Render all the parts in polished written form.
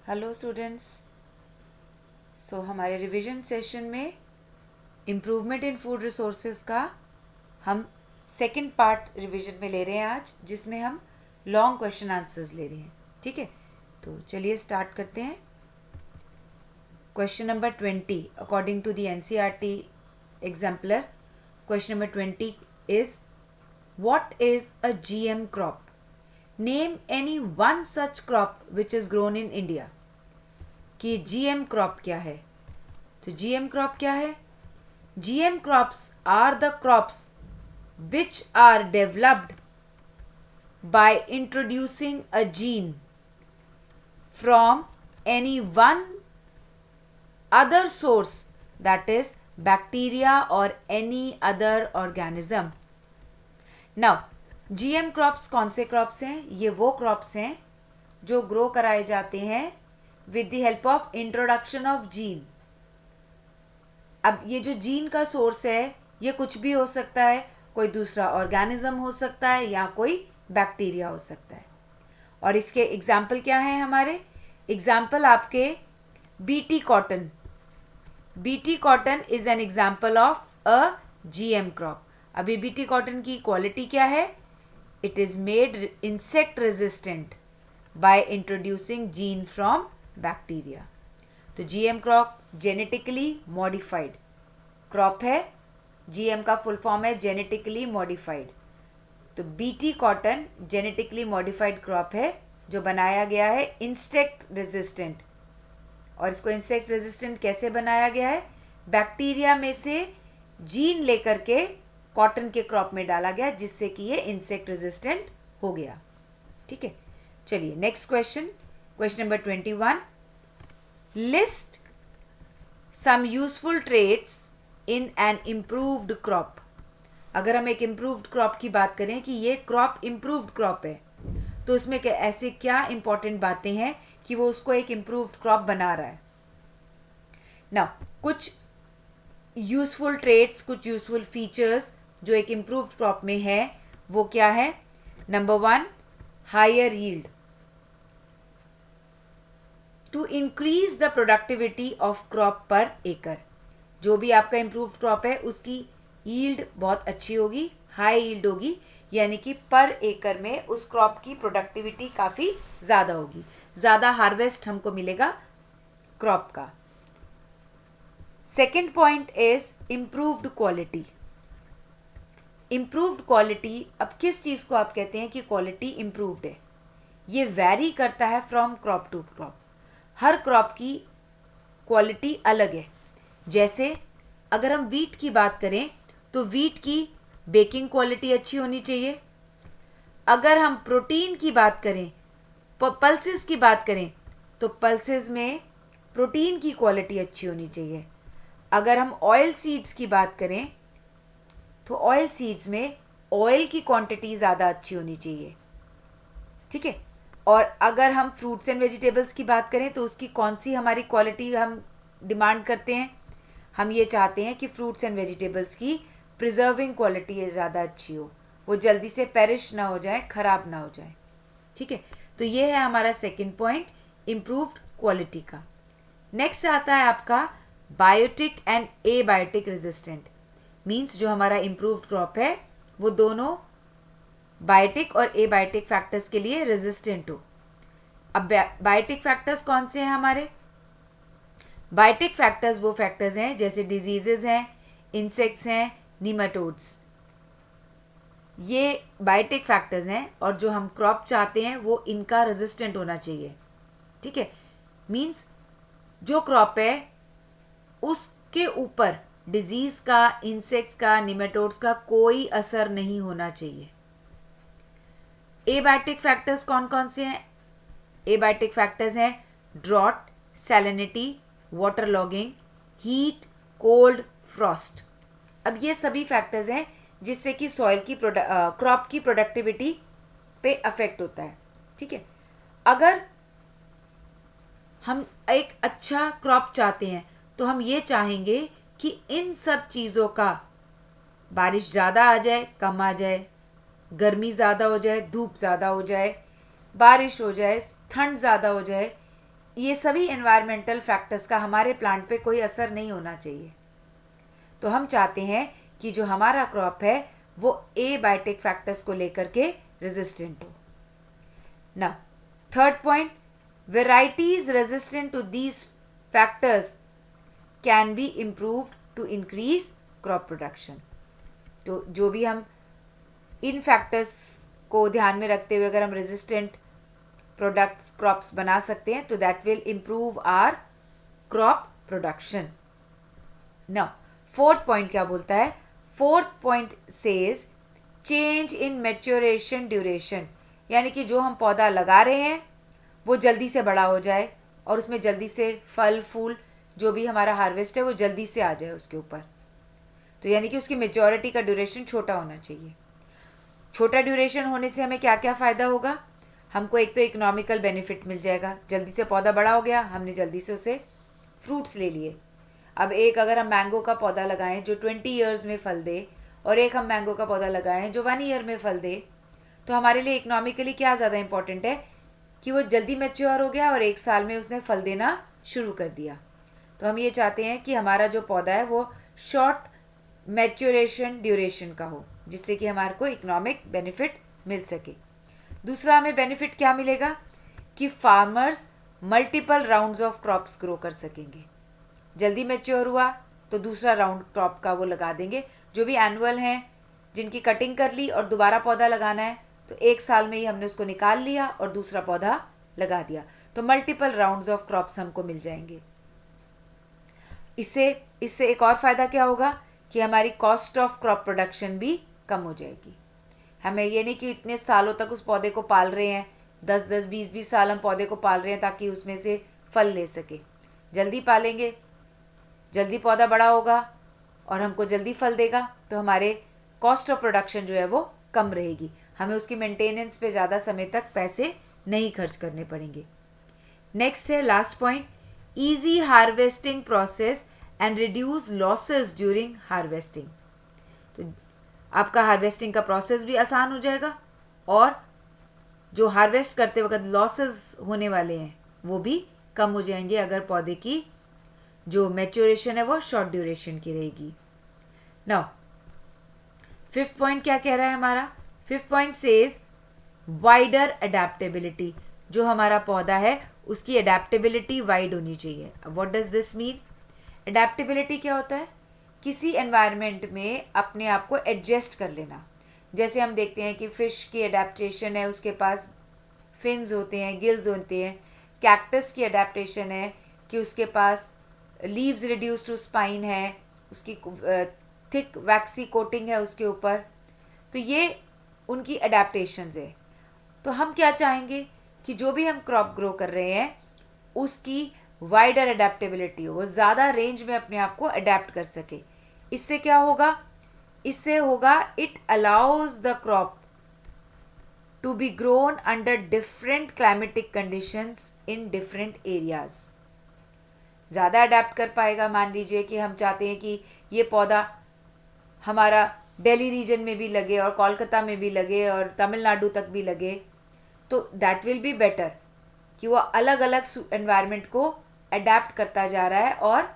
Hello students. हमारे revision session में improvement in food resources का हम सेकंड पार्ट रिवीजन में ले रहे हैं आज, जिसमें हम लॉन्ग क्वेश्चन आंसर्स ले रहे हैं। ठीक है, तो चलिए स्टार्ट करते हैं। Question number 20 according to the NCERT exemplar. Question number 20 is what is a GM crop? Name any one such crop which is grown in India. कि जीएम क्रॉप क्या है? तो जीएम क्रॉप क्या है? GM crops are the crops which are developed by introducing a gene from any one other source, that is bacteria or any other organism. Now GM crops कौन से crops हैं? ये वो क्रॉप्स हैं जो grow कराए जाते हैं with the help of introduction of gene. अब ये जो जीन का सोर्स है ये कुछ भी हो सकता है, कोई दूसरा ऑर्गेनिज्म हो सकता है या कोई बैक्टीरिया हो सकता है। और इसके एग्जाम्पल क्या हैं हमारे? एग्जाम्पल आपके BT cotton. BT cotton is an example of a GM crop. अभी बीटी कॉटन की क्वालिटी क्या है? It is made insect resistant by introducing gene from bacteria. तो GM crop genetically modified crop है। जीएम का full form है genetically modified. तो BT cotton genetically modified crop है जो बनाया गया है इंसेक्ट रेजिस्टेंट। और इसको इंसेक्ट रेजिस्टेंट कैसे बनाया गया है? बैक्टीरिया में से जीन लेकर के कॉटन के क्रॉप में डाला गया, जिससे कि ये इंसेक्ट रेजिस्टेंट हो गया। ठीक है, चलिए next question. Question number 21, list some useful traits in an improved crop. अगर हम एक इम्प्रूव्ड क्रॉप की बात करें कि ये क्रॉप इम्प्रूव्ड क्रॉप है, तो उसमें ऐसे क्या इंपॉर्टेंट बातें हैं कि वो उसको एक इम्प्रूव्ड क्रॉप बना रहा है ना। कुछ यूजफुल ट्रेट्स, कुछ यूजफुल फीचर्स जो एक इम्प्रूव्ड क्रॉप में है वो क्या है? Number 1, higher yield. To increase the productivity of crop per acre. जो भी आपका इम्प्रूव्ड क्रॉप है उसकी यील्ड बहुत अच्छी होगी, हाई यील्ड होगी, यानी कि पर एकड़ में उस क्रॉप की प्रोडक्टिविटी काफ़ी ज़्यादा होगी, ज़्यादा हार्वेस्ट हमको मिलेगा क्रॉप का। Second point is improved quality. Improved quality, अब किस चीज़ को आप कहते हैं कि क्वालिटी इम्प्रूव्ड है? ये वैरी करता है फ्रॉम क्रॉप टू क्रॉप। हर क्रॉप की क्वालिटी अलग है। जैसे अगर हम वीट की बात करें तो वीट की बेकिंग क्वालिटी अच्छी होनी चाहिए। अगर हम प्रोटीन की बात करें, पल्सेस की बात करें, तो पल्सेस में प्रोटीन की क्वालिटी अच्छी होनी चाहिए। अगर हम ऑयल सीड्स की बात करें तो ऑयल सीड्स में ऑयल की क्वांटिटी ज़्यादा अच्छी होनी चाहिए। ठीक है, और अगर हम फ्रूट्स एंड वेजिटेबल्स की बात करें तो उसकी कौन सी हमारी क्वालिटी हम डिमांड करते हैं? हम ये चाहते हैं कि फ्रूट्स एंड वेजिटेबल्स की प्रिजर्विंग क्वालिटी ज़्यादा अच्छी हो, वो जल्दी से पेरिश ना हो जाए, ख़राब ना हो जाए। ठीक है, तो ये है हमारा सेकंड पॉइंट, इम्प्रूव्ड क्वालिटी का। नेक्स्ट आता है आपका biotic and abiotic resistant. Means जो हमारा इम्प्रूव्ड क्रॉप है वो दोनों बायोटिक और एबायोटिक फैक्टर्स के लिए रेजिस्टेंट हो। अब बायोटिक फैक्टर्स कौन से हैं हमारे? बायोटिक फैक्टर्स वो फैक्टर्स हैं जैसे डिजीजेज हैं, इंसेक्ट्स हैं, निमाटोड्स। ये बायोटिक फैक्टर्स हैं और जो हम क्रॉप चाहते हैं वो इनका रेजिस्टेंट होना चाहिए। ठीक है, मीन्स जो क्रॉप है उसके ऊपर डिजीज का, इंसेक्ट्स का, निमाटोड्स का कोई असर नहीं होना चाहिए। एबायोटिक फैक्टर्स कौन कौन से हैं? एबायोटिक फैक्टर्स हैं drought, salinity, water logging, heat, cold, frost. अब ये सभी फैक्टर्स हैं जिससे कि सॉइल की क्रॉप की प्रोडक्टिविटी पे अफेक्ट होता है। ठीक है, अगर हम एक अच्छा क्रॉप चाहते हैं तो हम ये चाहेंगे कि इन सब चीज़ों का, बारिश ज़्यादा आ जाए, कम आ जाए, गर्मी ज़्यादा हो जाए, धूप ज़्यादा हो जाए, बारिश हो जाए, ठंड ज़्यादा हो जाए, ये सभी एनवायरमेंटल फैक्टर्स का हमारे प्लांट पे कोई असर नहीं होना चाहिए। तो हम चाहते हैं कि जो हमारा क्रॉप है वो एबायोटिक फैक्टर्स को लेकर के रेजिस्टेंट हो। ना third point, varieties resistant to these factors can be improved to increase crop production. तो जो भी हम इन फैक्टर्स को ध्यान में रखते हुए अगर हम रेजिस्टेंट प्रोडक्ट्स क्रॉप्स बना सकते हैं तो that will improve our crop production. Now fourth point क्या बोलता है? Fourth point says change in maturation duration, यानी कि जो हम पौधा लगा रहे हैं वो जल्दी से बड़ा हो जाए और उसमें जल्दी से फल फूल जो भी हमारा हार्वेस्ट है वो जल्दी से आ जाए उसके ऊपर। तो यानी कि उसकी मेच्योरिटी का ड्यूरेशन छोटा होना चाहिए। छोटा ड्यूरेशन होने से हमें क्या क्या फ़ायदा होगा? हमको एक तो इकोनॉमिकल बेनिफिट मिल जाएगा, जल्दी से पौधा बड़ा हो गया, हमने जल्दी से उसे फ्रूट्स ले लिए। अब एक अगर हम मैंगो का पौधा लगाएं जो 20 ईयर्स में फल दे और एक हम मैंगो का पौधा लगाएं जो 1 ईयर में फल दे, तो हमारे लिए इकोनॉमिकली क्या ज़्यादा इंपॉर्टेंट है कि वो जल्दी मैच्योर हो गया और 1 साल में उसने फल देना शुरू कर दिया। तो हम ये चाहते हैं कि हमारा जो पौधा है वो शॉर्ट मैच्योरेशन ड्यूरेशन का हो, जिससे कि हमारे को इकोनॉमिक बेनिफिट मिल सके। दूसरा हमें बेनिफिट क्या मिलेगा कि farmers multiple rounds of crops grow कर सकेंगे। जल्दी मैच्योर हुआ तो दूसरा राउंड क्रॉप का वो लगा देंगे। जो भी एनुअल हैं जिनकी कटिंग कर ली और दोबारा पौधा लगाना है तो 1 साल में ही हमने उसको निकाल लिया और दूसरा पौधा लगा दिया, तो मल्टीपल राउंड्स ऑफ क्रॉप्स हमको मिल जाएंगे। इससे एक और फ़ायदा क्या होगा कि हमारी कॉस्ट ऑफ क्रॉप प्रोडक्शन भी कम हो जाएगी। हमें ये नहीं कि इतने सालों तक उस पौधे को पाल रहे हैं, 10-10 20-20 साल हम पौधे को पाल रहे हैं ताकि उसमें से फल ले सके। जल्दी पालेंगे, जल्दी पौधा बड़ा होगा और हमको जल्दी फल देगा, तो हमारे कॉस्ट ऑफ प्रोडक्शन जो है वो कम रहेगी। हमें उसकी मेंटेनेंस पे ज़्यादा समय तक पैसे नहीं खर्च करने पड़ेंगे। नेक्स्ट है last point, easy harvesting process and reduce losses during harvesting. तो आपका हार्वेस्टिंग का प्रोसेस भी आसान हो जाएगा और जो हार्वेस्ट करते वक्त लॉसेस होने वाले हैं वो भी कम हो जाएंगे अगर पौधे की जो मैच्योरेशन है वो शॉर्ट ड्यूरेशन की रहेगी। नाउ फिफ्थ पॉइंट क्या कह रहा है हमारा? Fifth point says wider adaptability. जो हमारा पौधा है उसकी अडेप्टेबिलिटी वाइड होनी चाहिए। What does this mean? Adaptability क्या होता है? किसी एनवायरनमेंट में अपने आप को एडजस्ट कर लेना। जैसे हम देखते हैं कि फ़िश की अडेप्टेशन है, उसके पास फिन्स होते हैं, गिल्स होते हैं। कैक्टस की अडेप्टेशन है कि उसके पास लीव्स रिड्यूस टू स्पाइन है, उसकी थिक वैक्सी कोटिंग है उसके ऊपर। तो ये उनकी अडेप्टेशंस है। तो हम क्या चाहेंगे कि जो भी हम क्रॉप ग्रो कर रहे हैं उसकी वाइडर अडेप्टेबिलिटी हो, वो ज़्यादा रेंज में अपने आप को अडेप्ट कर सके। इससे क्या होगा? इससे होगा it allows the crop to be grown under different climatic conditions in different areas. ज़्यादा अडेप्ट कर पाएगा। मान लीजिए कि हम चाहते हैं कि ये पौधा हमारा दिल्ली रीजन में भी लगे और कोलकाता में भी लगे और तमिलनाडु तक भी लगे, तो दैट विल बी बेटर कि वो अलग अलग एनवायरनमेंट को अडेप्ट करता जा रहा है और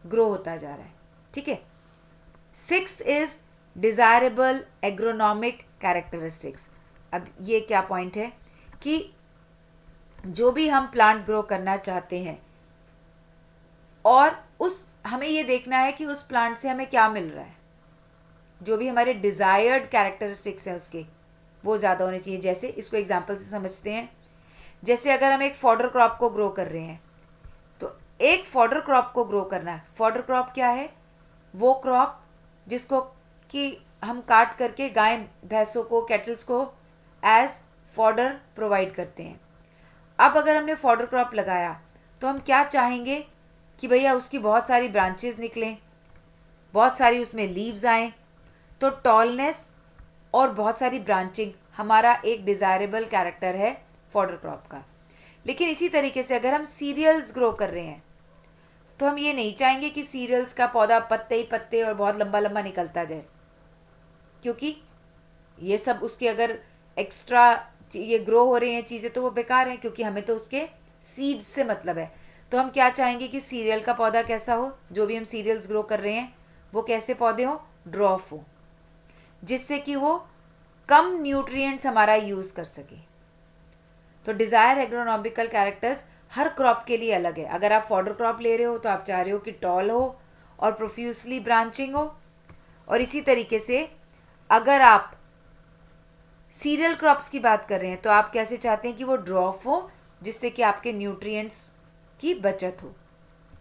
ग्रो होता जा रहा है। ठीक है। Sixth is desirable agronomic characteristics. अब ये क्या पॉइंट है कि जो भी हम प्लांट ग्रो करना चाहते हैं और हमें ये देखना है कि उस प्लांट से हमें क्या मिल रहा है। जो भी हमारे डिज़ायर्ड कैरेक्टरिस्टिक्स हैं उसके वो ज़्यादा होने चाहिए। जैसे इसको एग्जांपल से समझते हैं। जैसे अगर हम एक फॉडर क्रॉप को ग्रो कर रहे हैं तो एक फॉडर क्रॉप को ग्रो करना है। फॉडर क्रॉप क्या है? वो क्रॉप जिसको कि हम काट करके गाय भैंसों को, कैटल्स को एज फॉडर प्रोवाइड करते हैं। अब अगर हमने फॉडर क्रॉप लगाया तो हम क्या चाहेंगे कि भैया उसकी बहुत सारी ब्रांचेस निकलें, बहुत सारी उसमें लीव्स आएँ। तो टॉलनेस और बहुत सारी ब्रांचिंग हमारा एक डिज़ायरेबल कैरेक्टर है फॉडर क्रॉप का। लेकिन इसी तरीके से अगर हम सीरियल्स ग्रो कर रहे हैं तो हम ये नहीं चाहेंगे कि सीरियल्स का पौधा पत्ते ही पत्ते और बहुत लंबा लंबा निकलता जाए, क्योंकि ये सब उसके अगर एक्स्ट्रा ये ग्रो हो रही हैं चीज़ें तो वो बेकार हैं, क्योंकि हमें तो उसके सीड्स से मतलब है। तो हम क्या चाहेंगे कि सीरियल का पौधा कैसा हो, जो भी हम सीरियल्स ग्रो कर रहे हैं वो कैसे पौधे हो, ड्रॉफ हो, जिससे कि वो कम न्यूट्रिएंट्स हमारा यूज़ कर सके। तो डिज़ायर एग्रोनॉमिकल कैरेक्टर्स हर क्रॉप के लिए अलग है। अगर आप फॉडर क्रॉप ले रहे हो तो आप चाह रहे हो कि टॉल हो और प्रोफ्यूसली ब्रांचिंग हो, और इसी तरीके से अगर आप सीरियल क्रॉप्स की बात कर रहे हैं तो आप कैसे चाहते हैं कि वो ड्रॉफ हो, जिससे कि आपके न्यूट्रिएंट्स की बचत हो।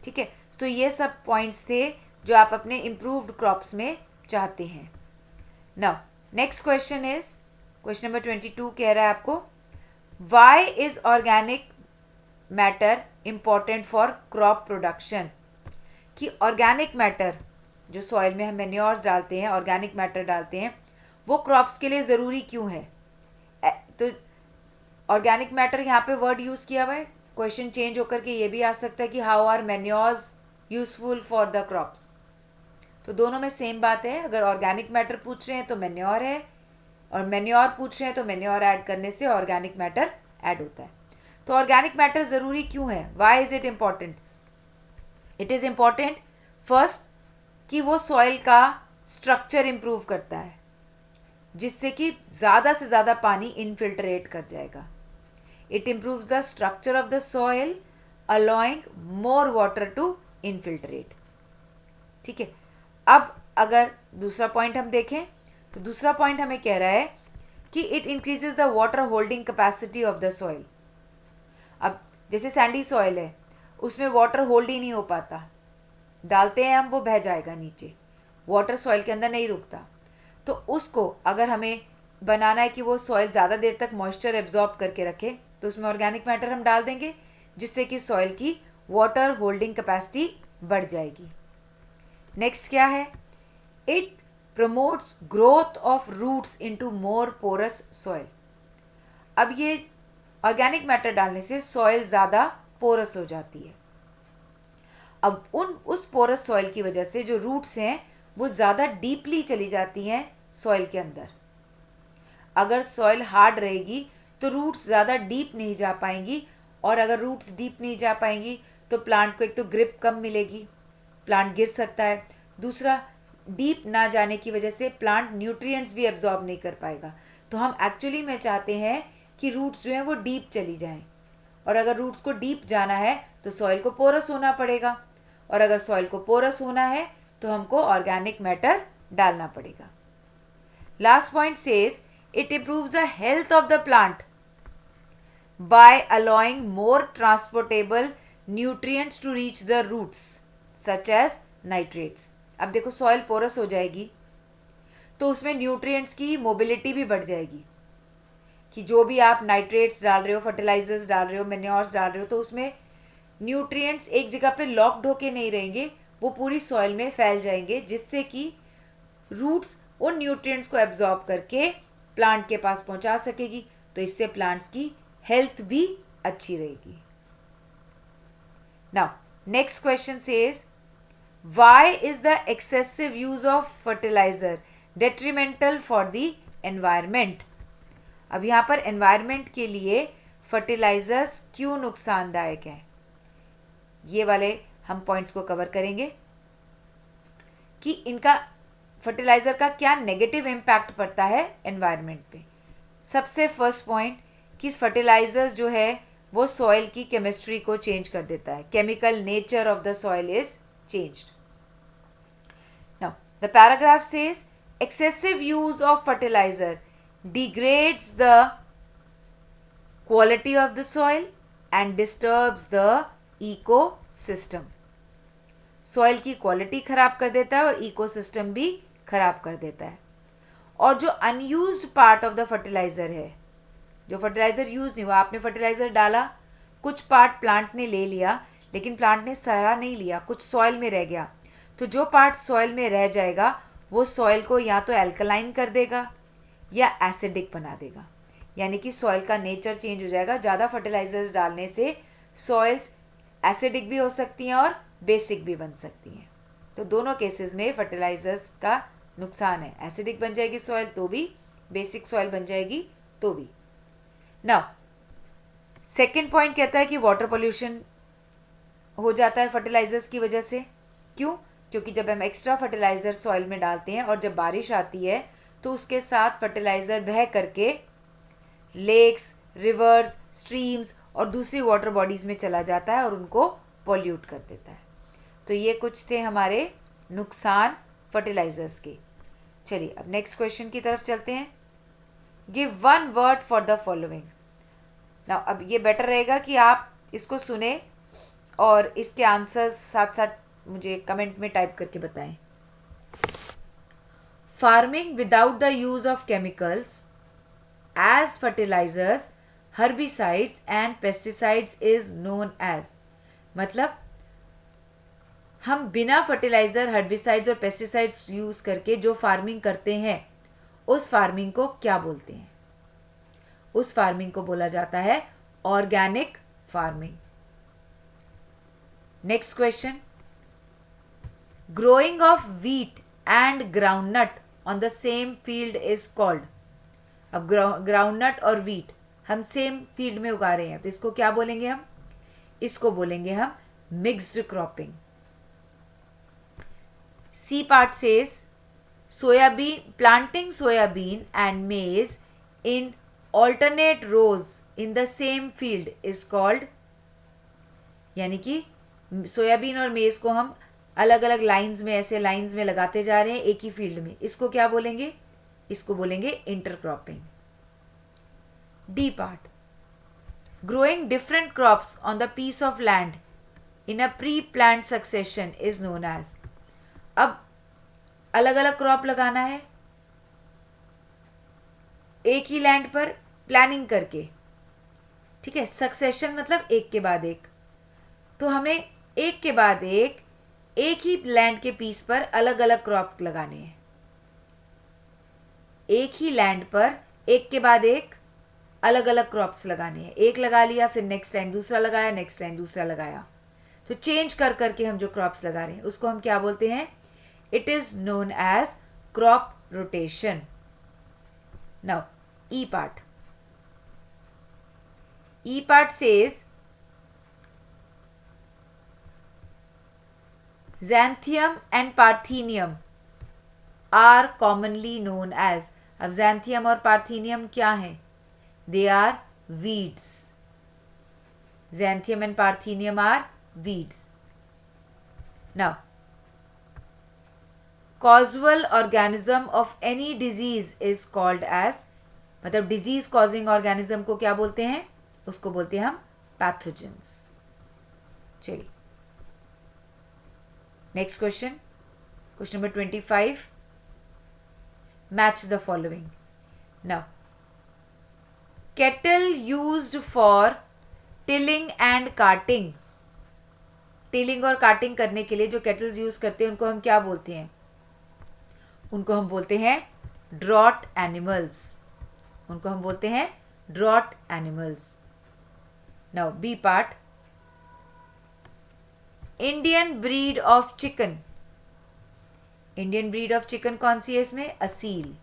ठीक है, तो ये सब पॉइंट्स थे जो आप अपने इम्प्रूव्ड क्रॉप्स में चाहते हैं। Now next question is question number 22 कह रहा है आपको, why is organic matter important for crop production. कि ऑर्गेनिक मैटर जो सॉइल में हम मेन्योर्स डालते हैं, ऑर्गेनिक मैटर डालते हैं, वो क्रॉप्स के लिए ज़रूरी क्यों है। तो ऑर्गेनिक मैटर यहाँ पे वर्ड यूज़ किया हुआ है, क्वेश्चन चेंज होकर के ये भी आ सकता है कि how are manures useful for the crops. तो दोनों में सेम बात है, अगर ऑर्गेनिक मैटर पूछ रहे हैं तो मेन्योर है, और मेन्योर पूछ रहे हैं तो मेन्योर ऐड करने से ऑर्गेनिक मैटर ऐड होता है। तो ऑर्गेनिक मैटर ज़रूरी क्यों है, why is it important. It is important first कि वो सॉइल का स्ट्रक्चर इम्प्रूव करता है, जिससे कि ज़्यादा से ज़्यादा पानी इनफिल्ट्रेट कर जाएगा। It improves the structure of the soil allowing more water to infiltrate. ठीक है, अब अगर दूसरा पॉइंट हम देखें तो दूसरा पॉइंट हमें कह रहा है कि it increases the water holding capacity of the soil. अब जैसे सैंडी सॉइल है, उसमें वाटर होल्ड ही नहीं हो पाता, डालते हैं हम वो बह जाएगा नीचे, वाटर सॉइल के अंदर नहीं रुकता। तो उसको अगर हमें बनाना है कि वो सॉइल ज़्यादा देर तक मॉइस्चर एब्जॉर्ब करके रखे, तो उसमें ऑर्गेनिक मैटर हम डाल देंगे, जिससे कि सॉइल की वाटर होल्डिंग कैपेसिटी बढ़ जाएगी। नेक्स्ट क्या है, it promotes growth of roots into more porous soil. अब ये ऑर्गेनिक मैटर डालने से सॉइल ज़्यादा पोरस हो जाती है। अब उस पोरस सॉइल की वजह से जो रूट्स हैं वो ज़्यादा डीपली चली जाती हैं सॉइल के अंदर। अगर सॉइल हार्ड रहेगी तो रूट्स ज़्यादा डीप नहीं जा पाएंगी, और अगर रूट्स डीप नहीं जा पाएंगी तो प्लांट को एक तो ग्रिप कम मिलेगी, प्लांट गिर सकता है, दूसरा डीप ना जाने की वजह से प्लांट न्यूट्रिएंट्स भी एब्जॉर्ब नहीं कर पाएगा। तो हम एक्चुअली में चाहते हैं कि रूट्स जो हैं वो डीप चली जाएं, और अगर रूट्स को डीप जाना है तो सॉइल को पोरस होना पड़ेगा, और अगर सॉइल को पोरस होना है तो हमको ऑर्गेनिक मैटर डालना पड़ेगा। Last point says it improves the health of the plant by allowing more transportable nutrients to reach the roots such as nitrates. अब देखो सॉइल पोरस हो जाएगी तो उसमें न्यूट्रिएंट्स की मोबिलिटी भी बढ़ जाएगी, कि जो भी आप नाइट्रेट्स डाल रहे हो, फर्टिलाइजर्स डाल रहे हो, मेन्योर्स डाल रहे हो, तो उसमें न्यूट्रिएंट्स एक जगह पे लॉक्ड होके नहीं रहेंगे, वो पूरी सॉइल में फैल जाएंगे, जिससे कि रूट्स उन न्यूट्रिएंट्स को एब्जॉर्ब करके प्लांट के पास पहुंचा सकेगी। तो इससे प्लांट्स की हेल्थ भी अच्छी रहेगी। Now next question says, why is the excessive use of fertilizer detrimental for the environment। अब यहाँ पर environment के लिए fertilizers क्यों नुकसानदायक हैं, ये वाले हम पॉइंट्स को कवर करेंगे कि इनका फर्टिलाइज़र का क्या नेगेटिव इम्पैक्ट पड़ता है एनवायरनमेंट पे। सबसे फर्स्ट पॉइंट कि फर्टिलाइजर्स जो है वो सॉइल की केमिस्ट्री को चेंज कर देता है, chemical nature of the soil is changed. Now the paragraph says excessive use of fertilizer degrades the quality of the soil and disturbs the ecosystem। Soil की क्वालिटी खराब कर देता है और इकोसिस्टम भी खराब कर देता है। और जो unused part of the fertiliser है, जो फर्टिलाइजर यूज नहीं हुआ, आपने फर्टिलाइजर डाला, कुछ पार्ट प्लांट ने ले लिया, लेकिन प्लांट ने सारा नहीं लिया, कुछ सॉइल में रह गया, तो जो पार्ट सॉइल में रह जाएगा वो सॉइल को या तो एल्कलाइन कर देगा या एसिडिक बना देगा, यानी कि सॉइल का नेचर चेंज हो जाएगा। ज़्यादा फर्टिलाइजर्स डालने से सॉइल्स एसिडिक भी हो सकती हैं और बेसिक भी बन सकती हैं। तो दोनों केसेस में फर्टिलाइजर्स का नुकसान है, एसिडिक बन जाएगी सॉइल तो भी, बेसिक सॉइल बन जाएगी तो भी। नाउ सेकेंड पॉइंट कहता है कि वाटर पोल्यूशन हो जाता है फर्टिलाइजर्स की वजह से। क्यों? क्योंकि जब हम एक्स्ट्रा फर्टिलाइज़र सॉइल में डालते हैं और जब बारिश आती है तो उसके साथ फर्टिलाइज़र बह करके लेक्स, रिवर्स, स्ट्रीम्स और दूसरी वाटर बॉडीज़ में चला जाता है और उनको पॉल्यूट कर देता है। तो ये कुछ थे हमारे नुकसान फर्टिलाइज़र्स के। चलिए अब नेक्स्ट क्वेश्चन की तरफ चलते हैं। Give one word for the following. ना अब ये बेटर रहेगा कि आप इसको सुने और इसके आंसर्स साथ साथ मुझे कमेंट में टाइप करके बताएं। Farming without the use of chemicals as fertilisers, herbicides and pesticides is known as. मतलब हम बिना फर्टिलाइजर, हर्बिसाइड्स और पेस्टिसाइड्स यूज करके जो फार्मिंग करते हैं उस फार्मिंग को क्या बोलते हैं? उस फार्मिंग को बोला जाता है organic farming. Next question. Growing of wheat and groundnut on the same field is called. अब ग्राउंडनट और व्हीट हम सेम फील्ड में उगा रहे हैं तो इसको क्या बोलेंगे हम? इसको बोलेंगे हम mixed cropping. C part says soybean, planting soybean and maize in alternate rows in the same field is called। यानी कि सोयाबीन और मेज को हम अलग अलग लाइंस में, ऐसे लाइंस में लगाते जा रहे हैं एक ही फील्ड में, इसको क्या बोलेंगे? इसको बोलेंगे intercropping. D part. Growing different crops on the piece of land in a pre plant succession is known as. अब अलग अलग क्रॉप लगाना है एक ही लैंड पर प्लानिंग करके, ठीक है। सक्सेशन मतलब एक के बाद एक, तो हमें एक के बाद एक ही लैंड के पीस पर अलग अलग क्रॉप लगाने हैं। एक ही लैंड पर एक के बाद एक अलग अलग क्रॉप्स लगाने हैं। एक लगा लिया, फिर नेक्स्ट टाइम दूसरा लगाया, नेक्स्ट टाइम दूसरा लगाया, तो चेंज कर करके हम जो क्रॉप्स लगा रहे हैं उसको हम क्या बोलते हैं? It is known as crop rotation. Now, E part. E part says Xanthium and Parthenium are commonly known as। अब Xanthium और Parthenium क्या हैं? They are weeds. Xanthium and Parthenium are weeds. Now, causal organism of any disease is called as। मतलब disease causing organism को क्या बोलते हैं? उसको बोलते हैं हम पैथोजेंस। चलिए next question, question number 25। Match the following. Now kettle used for tilling and cutting. Tilling और काटिंग करने के लिए जो केटल्स यूज करते हैं उनको हम क्या बोलते हैं? उनको हम बोलते हैं ड्रॉट एनिमल्स। उनको हम बोलते हैं draught animals. Now B part. Indian breed of chicken. Indian breed of chicken कौन सी है इसमें? Aseel.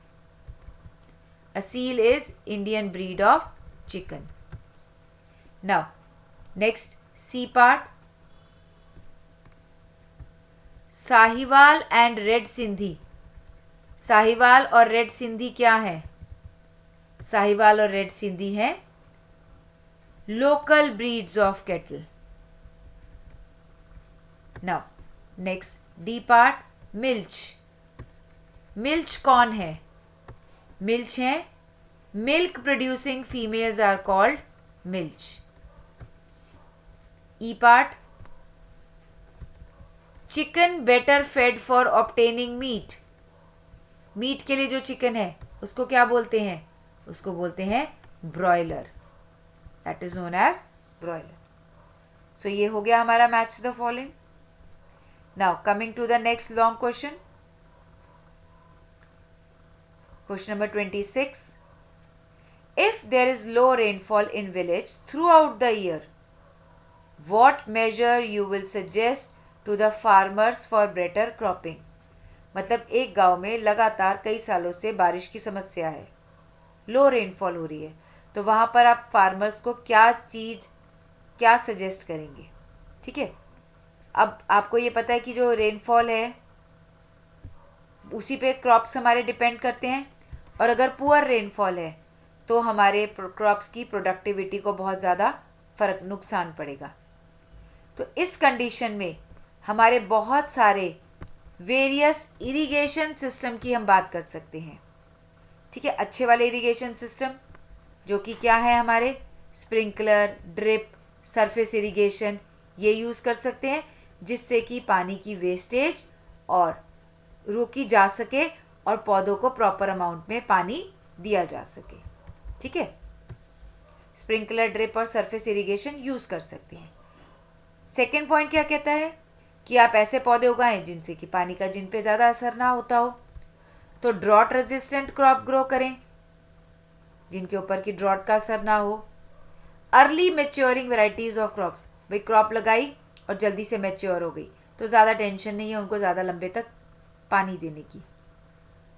Aseel is Indian breed of chicken. Now next C part. Sahiwal and red Sindhi. Sahiwal और रेड सिंधी क्या है? साहिवाल और रेड सिंधी हैं local breeds of cattle. Now next D part. Milch. Milch कौन है? मिल्च है milk producing females are called milch. E part. Chicken better fed for obtaining meat. Meat के लिए जो चिकन है उसको क्या बोलते हैं? उसको बोलते हैं broiler. That is known as broiler. So ये हो गया हमारा match the following. Now coming to the next long question, question number 26। If there is low rainfall in village throughout the year, what measure you will suggest to the farmers for better cropping. मतलब एक गांव में लगातार कई सालों से बारिश की समस्या है, लो रेनफॉल हो रही है, तो वहाँ पर आप फार्मर्स को क्या सजेस्ट करेंगे? ठीक है, अब आपको ये पता है कि जो रेनफॉल है उसी पे क्रॉप्स हमारे डिपेंड करते हैं, और अगर पुअर रेनफॉल है तो हमारे क्रॉप्स की प्रोडक्टिविटी को बहुत ज़्यादा नुकसान पड़ेगा। तो इस कंडीशन में हमारे बहुत सारे वेरियस इरिगेशन सिस्टम की हम बात कर सकते हैं। ठीक है, अच्छे वाले इरिगेशन सिस्टम जो कि क्या है हमारे स्प्रिंकलर, ड्रिप, सरफेस इरिगेशन, ये यूज़ कर सकते हैं, जिससे कि पानी की वेस्टेज और रोकी जा सके और पौधों को प्रॉपर अमाउंट में पानी दिया जा सके। ठीक है, स्प्रिंकलर, ड्रिप और सरफेस इरिगेशन यूज़ कर सकते हैं। सेकेंड पॉइंट क्या कहता है कि आप ऐसे पौधे उगाएं जिनसे कि पानी का जिन पे ज़्यादा असर ना होता हो। तो ड्रॉट रेजिस्टेंट क्रॉप ग्रो करें जिनके ऊपर की ड्रॉट का असर ना हो। Early maturing varieties of crops, भाई क्रॉप लगाई और जल्दी से मैच्योर हो गई तो ज़्यादा टेंशन नहीं है उनको ज़्यादा लंबे तक पानी देने की।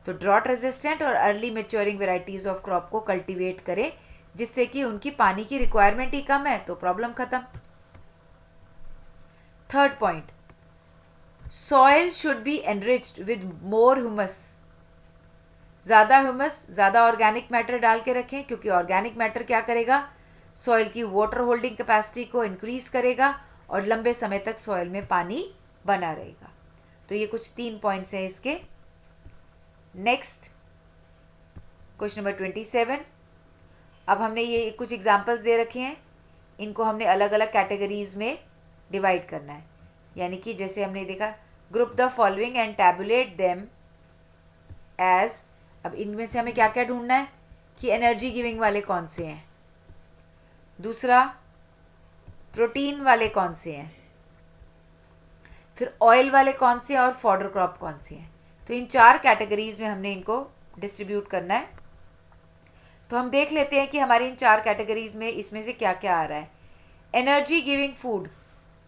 तो ड्रॉट रेजिस्टेंट और early maturing varieties of crop को कल्टीवेट करें जिससे कि उनकी पानी की रिक्वायरमेंट ही कम है तो प्रॉब्लम खत्म। Third point, soil should be enriched with more humus. ज़्यादा ह्यूमस, ज़्यादा ऑर्गेनिक मैटर डाल के रखें, क्योंकि ऑर्गेनिक मैटर क्या करेगा, सॉइल की वाटर होल्डिंग कैपेसिटी को इंक्रीज करेगा और लंबे समय तक सॉइल में पानी बना रहेगा। तो ये कुछ 3 पॉइंट्स हैं इसके। Next question number 27। अब हमने ये कुछ एग्जाम्पल्स दे रखे हैं, इनको हमने अलग अलग कैटेगरीज में डिवाइड करना है। यानी कि जैसे हमने देखा, group the following and tabulate them as. अब इनमें से हमें क्या क्या ढूंढना है कि एनर्जी गिविंग वाले कौन से हैं, दूसरा प्रोटीन वाले कौन से हैं, फिर ऑयल वाले कौन से हैं और फॉडर क्रॉप कौन से हैं। तो इन 4 कैटेगरीज में हमने इनको डिस्ट्रीब्यूट करना है। तो हम देख लेते हैं कि हमारी इन 4 कैटेगरीज में इसमें से क्या क्या आ रहा है। एनर्जी गिविंग फूड,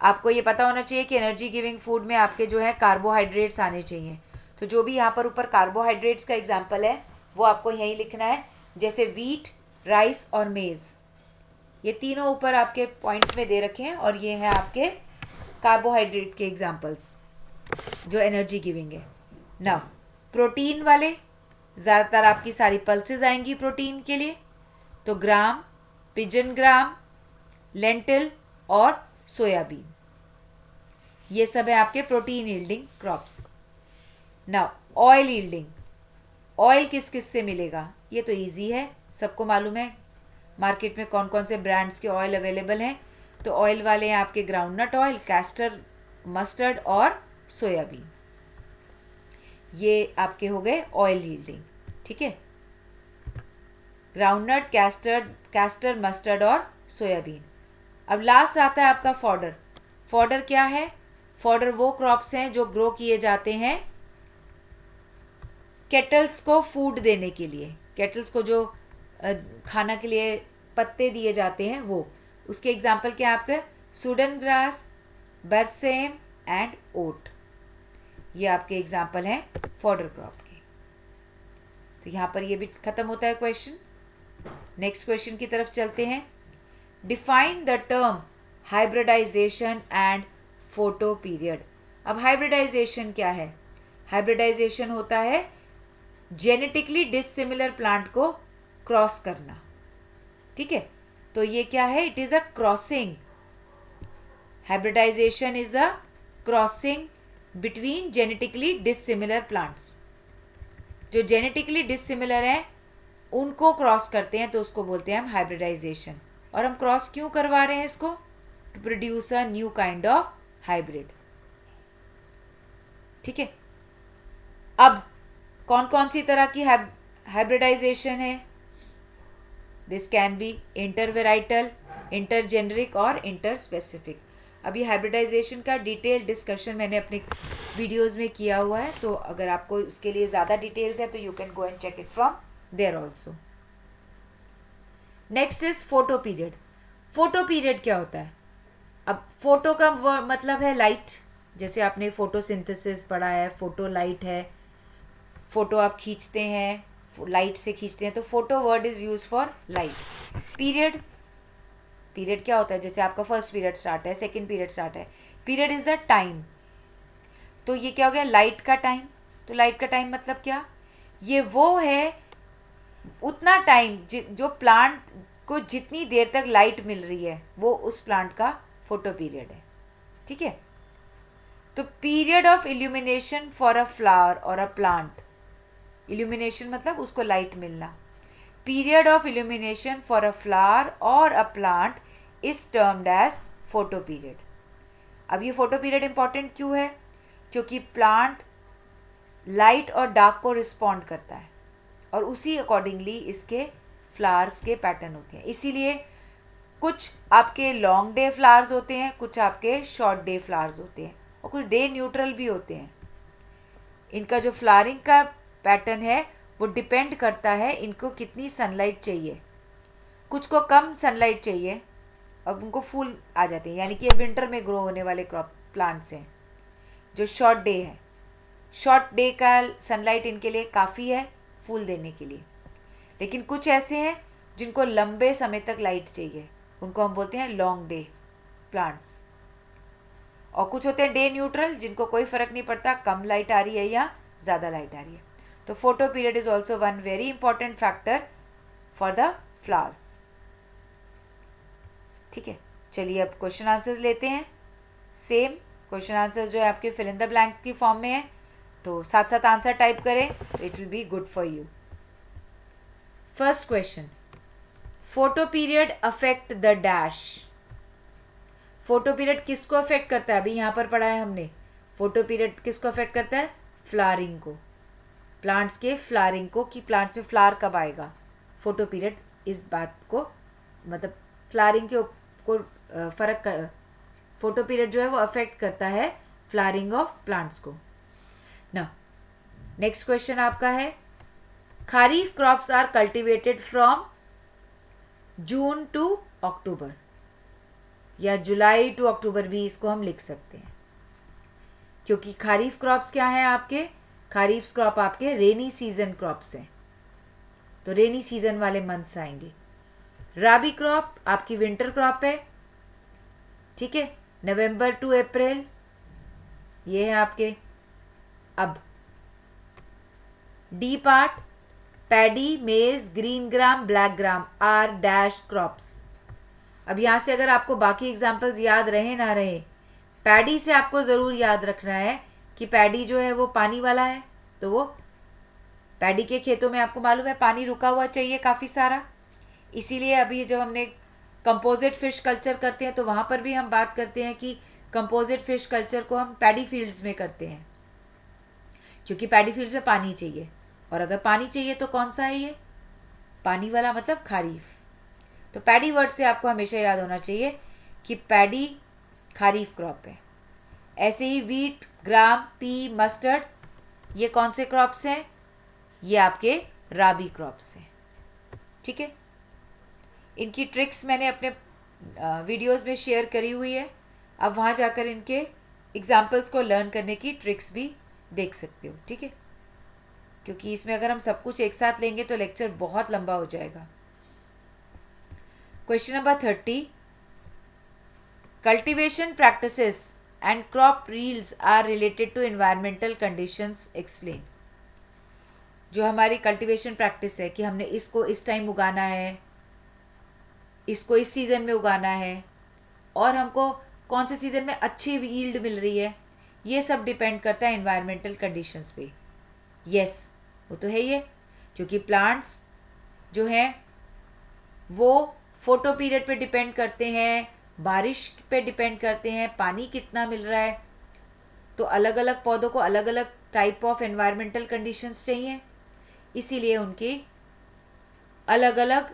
आपको ये पता होना चाहिए कि एनर्जी गिविंग फूड में आपके जो है कार्बोहाइड्रेट्स आने चाहिए। तो जो भी यहाँ पर ऊपर कार्बोहाइड्रेट्स का एग्जाम्पल है वो आपको यहीं लिखना है, जैसे वीट, राइस और मेज़, ये तीनों ऊपर आपके पॉइंट्स में दे रखे हैं और ये हैं आपके कार्बोहाइड्रेट के एग्जाम्पल्स जो एनर्जी गिविंग है। ना प्रोटीन वाले, ज़्यादातर आपकी सारी पल्सेस आएंगी प्रोटीन के लिए, तो ग्राम, पिजन ग्राम, लेंटिल और सोयाबीन, ये सब है आपके प्रोटीन यील्डिंग क्रॉप्स। ना ऑयल यील्डिंग, ऑयल किस किस से मिलेगा, ये तो इजी है, सबको मालूम है मार्केट में कौन कौन से ब्रांड्स के ऑयल अवेलेबल हैं। तो ऑयल वाले हैं आपके ग्राउंडनट ऑयल, कैस्टर, मस्टर्ड और सोयाबीन, ये आपके हो गए ऑयल यील्डिंग। ठीक है, ग्राउंडनट, कैस्टर, मस्टर्ड और सोयाबीन। अब लास्ट आता है आपका फॉडर। फॉडर क्या है, फॉडर वो क्रॉप्स हैं जो ग्रो किए जाते हैं केटल्स को फूड देने के लिए, केटल्स को जो खाना के लिए पत्ते दिए जाते हैं वो, उसके एग्जाम्पल क्या है आपके सूडन ग्रास, बरसेम एंड ओट, ये आपके एग्जाम्पल हैं फॉडर क्रॉप के। तो यहाँ पर ये भी खत्म होता है क्वेश्चन। नेक्स्ट क्वेश्चन की तरफ चलते हैं। Define the term hybridization and photoperiod. अब हाइब्रिडाइजेशन क्या है, हाइब्रिडाइजेशन होता है जेनेटिकली डिसिमिलर प्लांट को क्रॉस करना। ठीक है, तो ये क्या है, it is a crossing, hybridization is a crossing between genetically dissimilar plants. जो जेनेटिकली डिसिमिलर हैं उनको क्रॉस करते हैं तो उसको बोलते हैं हम हाइब्रिडाइजेशन। और हम क्रॉस क्यों करवा रहे हैं इसको, to produce a new kind of hybrid. ठीक है, अब कौन कौन सी तरह की हाइब्रिडाइजेशन है, दिस कैन बी इंटरवेराइटल, इंटरजेनरिक और इंटरस्पेसिफिक। अभी हाइब्रिडाइजेशन का डिटेल डिस्कशन मैंने अपने वीडियोस में किया हुआ है, तो अगर आपको इसके लिए ज़्यादा डिटेल्स है तो you can go and check it from there also. Next is photoperiod. Photoperiod क्या होता है, अब फोटो का मतलब है लाइट, जैसे आपने फोटोसिंथेसिस पढ़ा है, फोटो लाइट है, फोटो आप खींचते हैं, लाइट से खींचते हैं, तो photo word is use for light. Period, period क्या होता है, जैसे आपका फर्स्ट पीरियड स्टार्ट है, सेकंड पीरियड स्टार्ट है, पीरियड इज द टाइम। तो ये क्या हो गया, लाइट का टाइम। तो लाइट का टाइम मतलब क्या, ये वो है उतना टाइम जो प्लांट को जितनी देर तक लाइट मिल रही है वो उस प्लांट का फोटो पीरियड है। ठीक है। तो period of illumination for a flower और अ प्लांट, इल्यूमिनेशन मतलब उसको लाइट मिलना, period of illumination for a flower और a plant is termed as photoperiod. अब ये फोटो पीरियड इंपॉर्टेंट क्यों है, क्योंकि प्लांट लाइट और डार्क को रिस्पॉन्ड करता है और उसी अकॉर्डिंगली इसके फ्लावर्स के पैटर्न होते हैं। इसीलिए कुछ आपके लॉन्ग डे फ्लावर्स होते हैं, कुछ आपके शॉर्ट डे फ्लावर्स होते हैं और कुछ डे न्यूट्रल भी होते हैं। इनका जो फ्लावरिंग का पैटर्न है वो डिपेंड करता है इनको कितनी सनलाइट चाहिए। कुछ को कम सनलाइट चाहिए और उनको फूल आ जाते हैं, यानी कि ये विंटर में ग्रो होने वाले क्रॉप प्लांट्स हैं जो शॉर्ट डे है। शॉर्ट डे का सनलाइट इनके लिए काफ़ी है फूल देने के लिए। लेकिन कुछ ऐसे हैं जिनको लंबे समय तक लाइट चाहिए, उनको हम बोलते हैं लॉन्ग डे प्लांट्स। और कुछ होते हैं डे न्यूट्रल, जिनको कोई फर्क नहीं पड़ता कम लाइट आ रही है या ज़्यादा लाइट आ रही है। तो photo period is also one very important factor for the flowers. ठीक है, चलिए अब क्वेश्चन आंसर्स लेते हैं। सेम क्वेश्चन आंसर्स जो है आपके फिल इन द ब्लैंक की फॉर्म में है, तो साथ साथ आंसर टाइप करें तो it will be good for you. First question, photo period affect the dash. Photo period किसको अफेक्ट करता है, अभी यहाँ पर पढ़ा है हमने। फोटो पीरियड किसको अफेक्ट करता है, फ्लावरिंग को, प्लांट्स के फ्लावरिंग को, कि प्लांट्स में फ्लावर कब आएगा। फोटो पीरियड इस बात को मतलब फ्लावरिंग के को फर्क कर, फोटो पीरियड जो है वो अफेक्ट करता है फ्लावरिंग ऑफ प्लांट्स को ना। नेक्स्ट क्वेश्चन आपका है, kharif crops are cultivated from June to October, या जुलाई टू अक्टूबर भी इसको हम लिख सकते हैं, क्योंकि खरीफ क्रॉप्स क्या हैं आपके, खरीफ क्रॉप आपके रेनी सीजन क्रॉप्स हैं, तो रेनी सीजन वाले मंथ्स आएंगे। राबी क्रॉप आपकी विंटर क्रॉप है, ठीक है, नवंबर टू अप्रैल ये है आपके। अब D part, paddy, maize, green gram, black gram are dash crops. अब यहाँ से अगर आपको बाकी एग्जाम्पल्स याद रहे ना रहे, पैडी से आपको ज़रूर याद रखना है कि पैडी जो है वो पानी वाला है, तो वो पैडी के खेतों में आपको मालूम है पानी रुका हुआ चाहिए काफ़ी सारा। इसीलिए अभी जब हमने कंपोजिट फिश कल्चर करते हैं तो वहाँ पर भी हम बात करते हैं कि कंपोजिट फिश कल्चर को हम पैडी फील्ड्स में करते हैं, क्योंकि पैडी फील्ड्स में पानी चाहिए, और अगर पानी चाहिए तो कौन सा है ये, पानी वाला, मतलब खरीफ। तो पैडी वर्ड से आपको हमेशा याद होना चाहिए कि पैडी खरीफ क्रॉप है। ऐसे ही वीट, ग्राम, पी, मस्टर्ड ये कौन से क्रॉप्स हैं, ये आपके राबी क्रॉप्स हैं। ठीक है, इनकी ट्रिक्स मैंने अपने वीडियोस में शेयर करी हुई है, अब वहाँ जाकर इनके एग्जाम्पल्स को लर्न करने की ट्रिक्स भी देख सकते हो। ठीक है, क्योंकि इसमें अगर हम सब कुछ एक साथ लेंगे तो लेक्चर बहुत लंबा हो जाएगा। Question number 30, cultivation practices and crop yields are related to environmental conditions, explain. जो हमारी कल्टीवेशन प्रैक्टिस है कि हमने इसको इस टाइम उगाना है, इसको इस सीज़न में उगाना है, और हमको कौन से सीज़न में अच्छी यील्ड मिल रही है, ये सब डिपेंड करता है एनवायरमेंटल कंडीशंस पे। यस, वो तो है ये, क्योंकि प्लांट्स जो हैं वो फोटो पीरियड पे डिपेंड करते हैं, बारिश पे डिपेंड करते हैं, पानी कितना मिल रहा है। तो अलग अलग पौधों को अलग अलग टाइप ऑफ एनवायरमेंटल कंडीशंस चाहिए, इसीलिए उनकी अलग अलग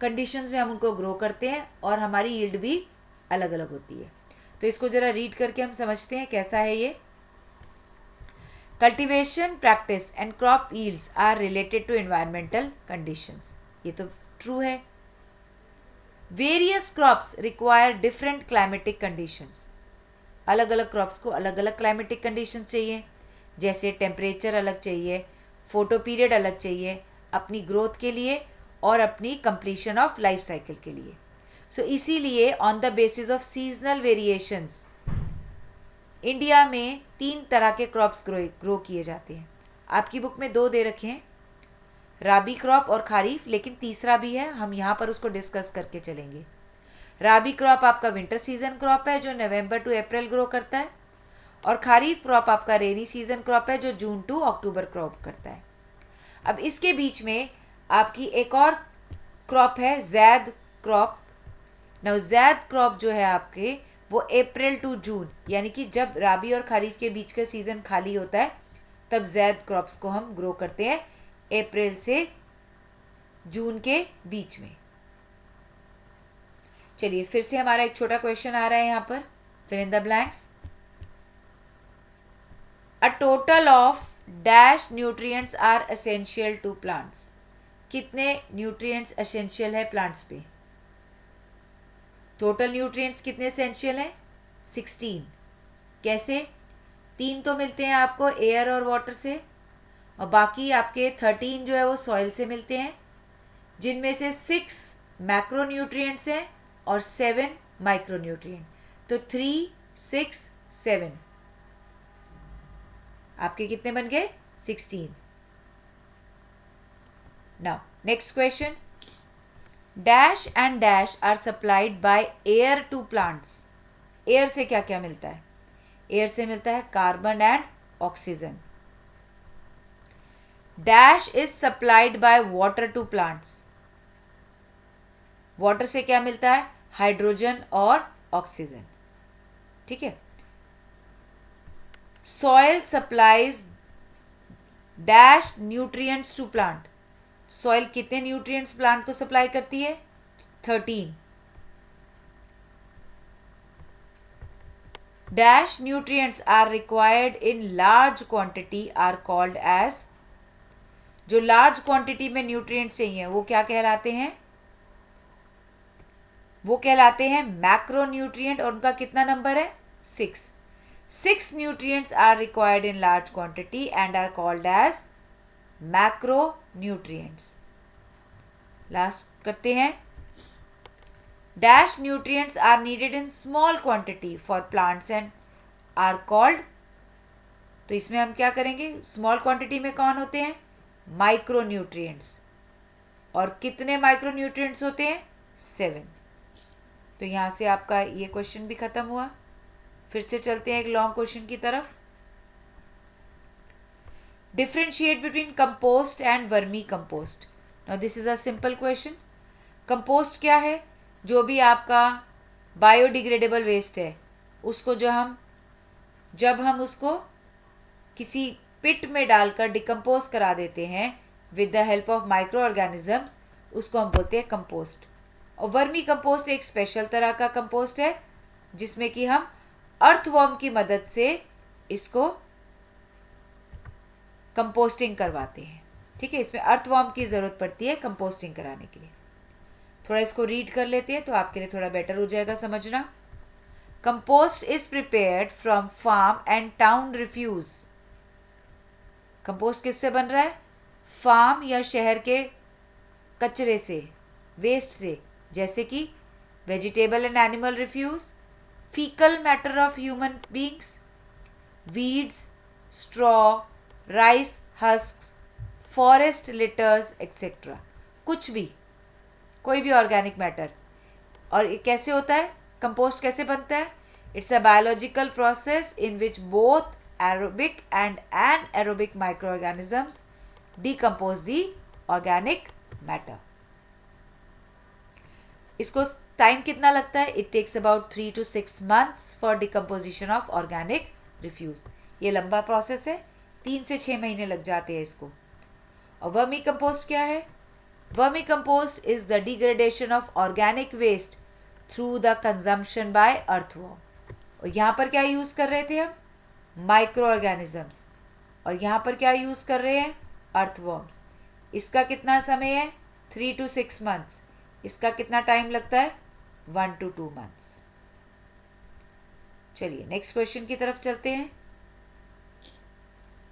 कंडीशंस में हम उनको ग्रो करते हैं और हमारी यील्ड भी अलग अलग होती है। तो इसको ज़रा रीड करके हम समझते हैं कैसा है ये। Cultivation practice and crop yields are related to environmental conditions, ये तो ट्रू है। Various crops require different climatic conditions, अलग अलग क्रॉप्स को अलग अलग क्लाइमेटिक कंडीशंस चाहिए, जैसे टेम्परेचर अलग चाहिए, फोटो पीरियड अलग चाहिए अपनी ग्रोथ के लिए और अपनी कंप्लीशन ऑफ लाइफ साइकिल के लिए. सो इसीलिए on the basis of seasonal variations India में 3 तरह के क्रॉप्स ग्रो किए जाते हैं. आपकी बुक में 2 दे रखे हैं, राबी क्रॉप और खारीफ, लेकिन तीसरा भी है, हम यहाँ पर उसको डिस्कस करके चलेंगे. राबी क्रॉप आपका विंटर सीजन क्रॉप है जो नवंबर टू अप्रैल ग्रो करता है, और खारीफ क्रॉप आपका रेनी सीजन क्रॉप है जो जून टू अक्टूबर क्रॉप करता है. अब इसके बीच में आपकी एक और क्रॉप है Zaid crop. Now Zaid crop जो है आपके वो अप्रैल टू जून, यानी कि जब राबी और खरीफ के बीच का सीजन खाली होता है तब जैद क्रॉप्स को हम ग्रो करते हैं अप्रैल से जून के बीच में. चलिए फिर से हमारा एक छोटा क्वेश्चन आ रहा है यहाँ पर, fill in the blanks. A total of dash nutrients are essential to plants. कितने न्यूट्रिएंट्स एसेंशियल है प्लांट्स पे? टोटल न्यूट्रिएंट्स कितने एसेंशियल हैं? 16. कैसे? 3 तो मिलते हैं आपको एयर और वाटर से, और बाकी आपके 13 जो है वो सॉइल से मिलते हैं, जिनमें से 6 मैक्रो न्यूट्रिएंट्स हैं और 7 माइक्रो न्यूट्रिएंट. तो 3, 6, 7 आपके कितने बन गए? 16. Now next question. Dash and dash are supplied by air to plants. Air से क्या क्या मिलता है? एयर से मिलता है carbon and oxygen. Dash is supplied by water to plants. Water से क्या मिलता है? हाइड्रोजन और ऑक्सीजन. ठीक है. Soil supplies dash nutrients to plant. Soil कितने न्यूट्रिएंट्स प्लांट को सप्लाई करती है? 13. Dash nutrients are required in large quantity are called as. जो लार्ज क्वांटिटी में न्यूट्रिएंट्स चाहिए वो क्या कहलाते हैं? वो कहलाते हैं मैक्रो न्यूट्रिएंट, और उनका कितना नंबर है? 6. 6 nutrients are required in large quantity and are called as macro nutrients. Last करते हैं. Dash nutrients are needed in small quantity for plants and are called. तो इसमें हम क्या करेंगे? स्मॉल क्वांटिटी में कौन होते हैं? Micro nutrients. और कितने माइक्रो न्यूट्रिएंट्स होते हैं? 7. तो यहाँ से आपका ये क्वेश्चन भी खत्म हुआ. फिर से चलते हैं एक लॉन्ग क्वेश्चन की तरफ. Differentiate between compost and vermi compost. Now this is a simple question. Compost क्या है? जो भी आपका बायोडिग्रेडेबल वेस्ट है उसको जब हम उसको किसी पिट में डालकर डिकम्पोज करा देते हैं with the help of micro organisms, उसको हम बोलते हैं कंपोस्ट. और वर्मी कंपोस्ट एक स्पेशल तरह का कंपोस्ट है जिसमें कि हम अर्थवर्म की मदद से इसको कंपोस्टिंग करवाते हैं. ठीक है. इसमें अर्थवर्म की ज़रूरत पड़ती है कंपोस्टिंग कराने के लिए. थोड़ा इसको रीड कर लेते हैं तो आपके लिए थोड़ा बेटर हो जाएगा समझना. Compost is prepared from farm and town refuse. Compost किससे बन रहा है? फार्म या शहर के कचरे से, वेस्ट से, जैसे कि vegetable and animal refuse, faecal matter of human beings, weeds, straw, rice husks, forest litters etcetera. कुछ भी, कोई भी ऑर्गेनिक मैटर. और ये कैसे होता है? कंपोस्ट कैसे बनता है? It's a biological process in which both aerobic and anaerobic microorganisms decompose the organic matter. इसको टाइम कितना लगता है? It takes about 3 to 6 months for decomposition of organic refuse. ये लंबा प्रोसेस है, 3 से 6 महीने लग जाते हैं इसको. और वर्मी कंपोस्ट क्या है? Vermicompost is the degradation of organic waste through the consumption by earthworm. और यहाँ पर क्या यूज कर रहे थे हम? Microorganisms. और यहाँ पर क्या यूज कर रहे हैं? अर्थवर्म्स. इसका कितना समय है? 3 to 6 months. इसका कितना टाइम लगता है? 1 to 2 months. चलिए नेक्स्ट क्वेश्चन की तरफ चलते हैं.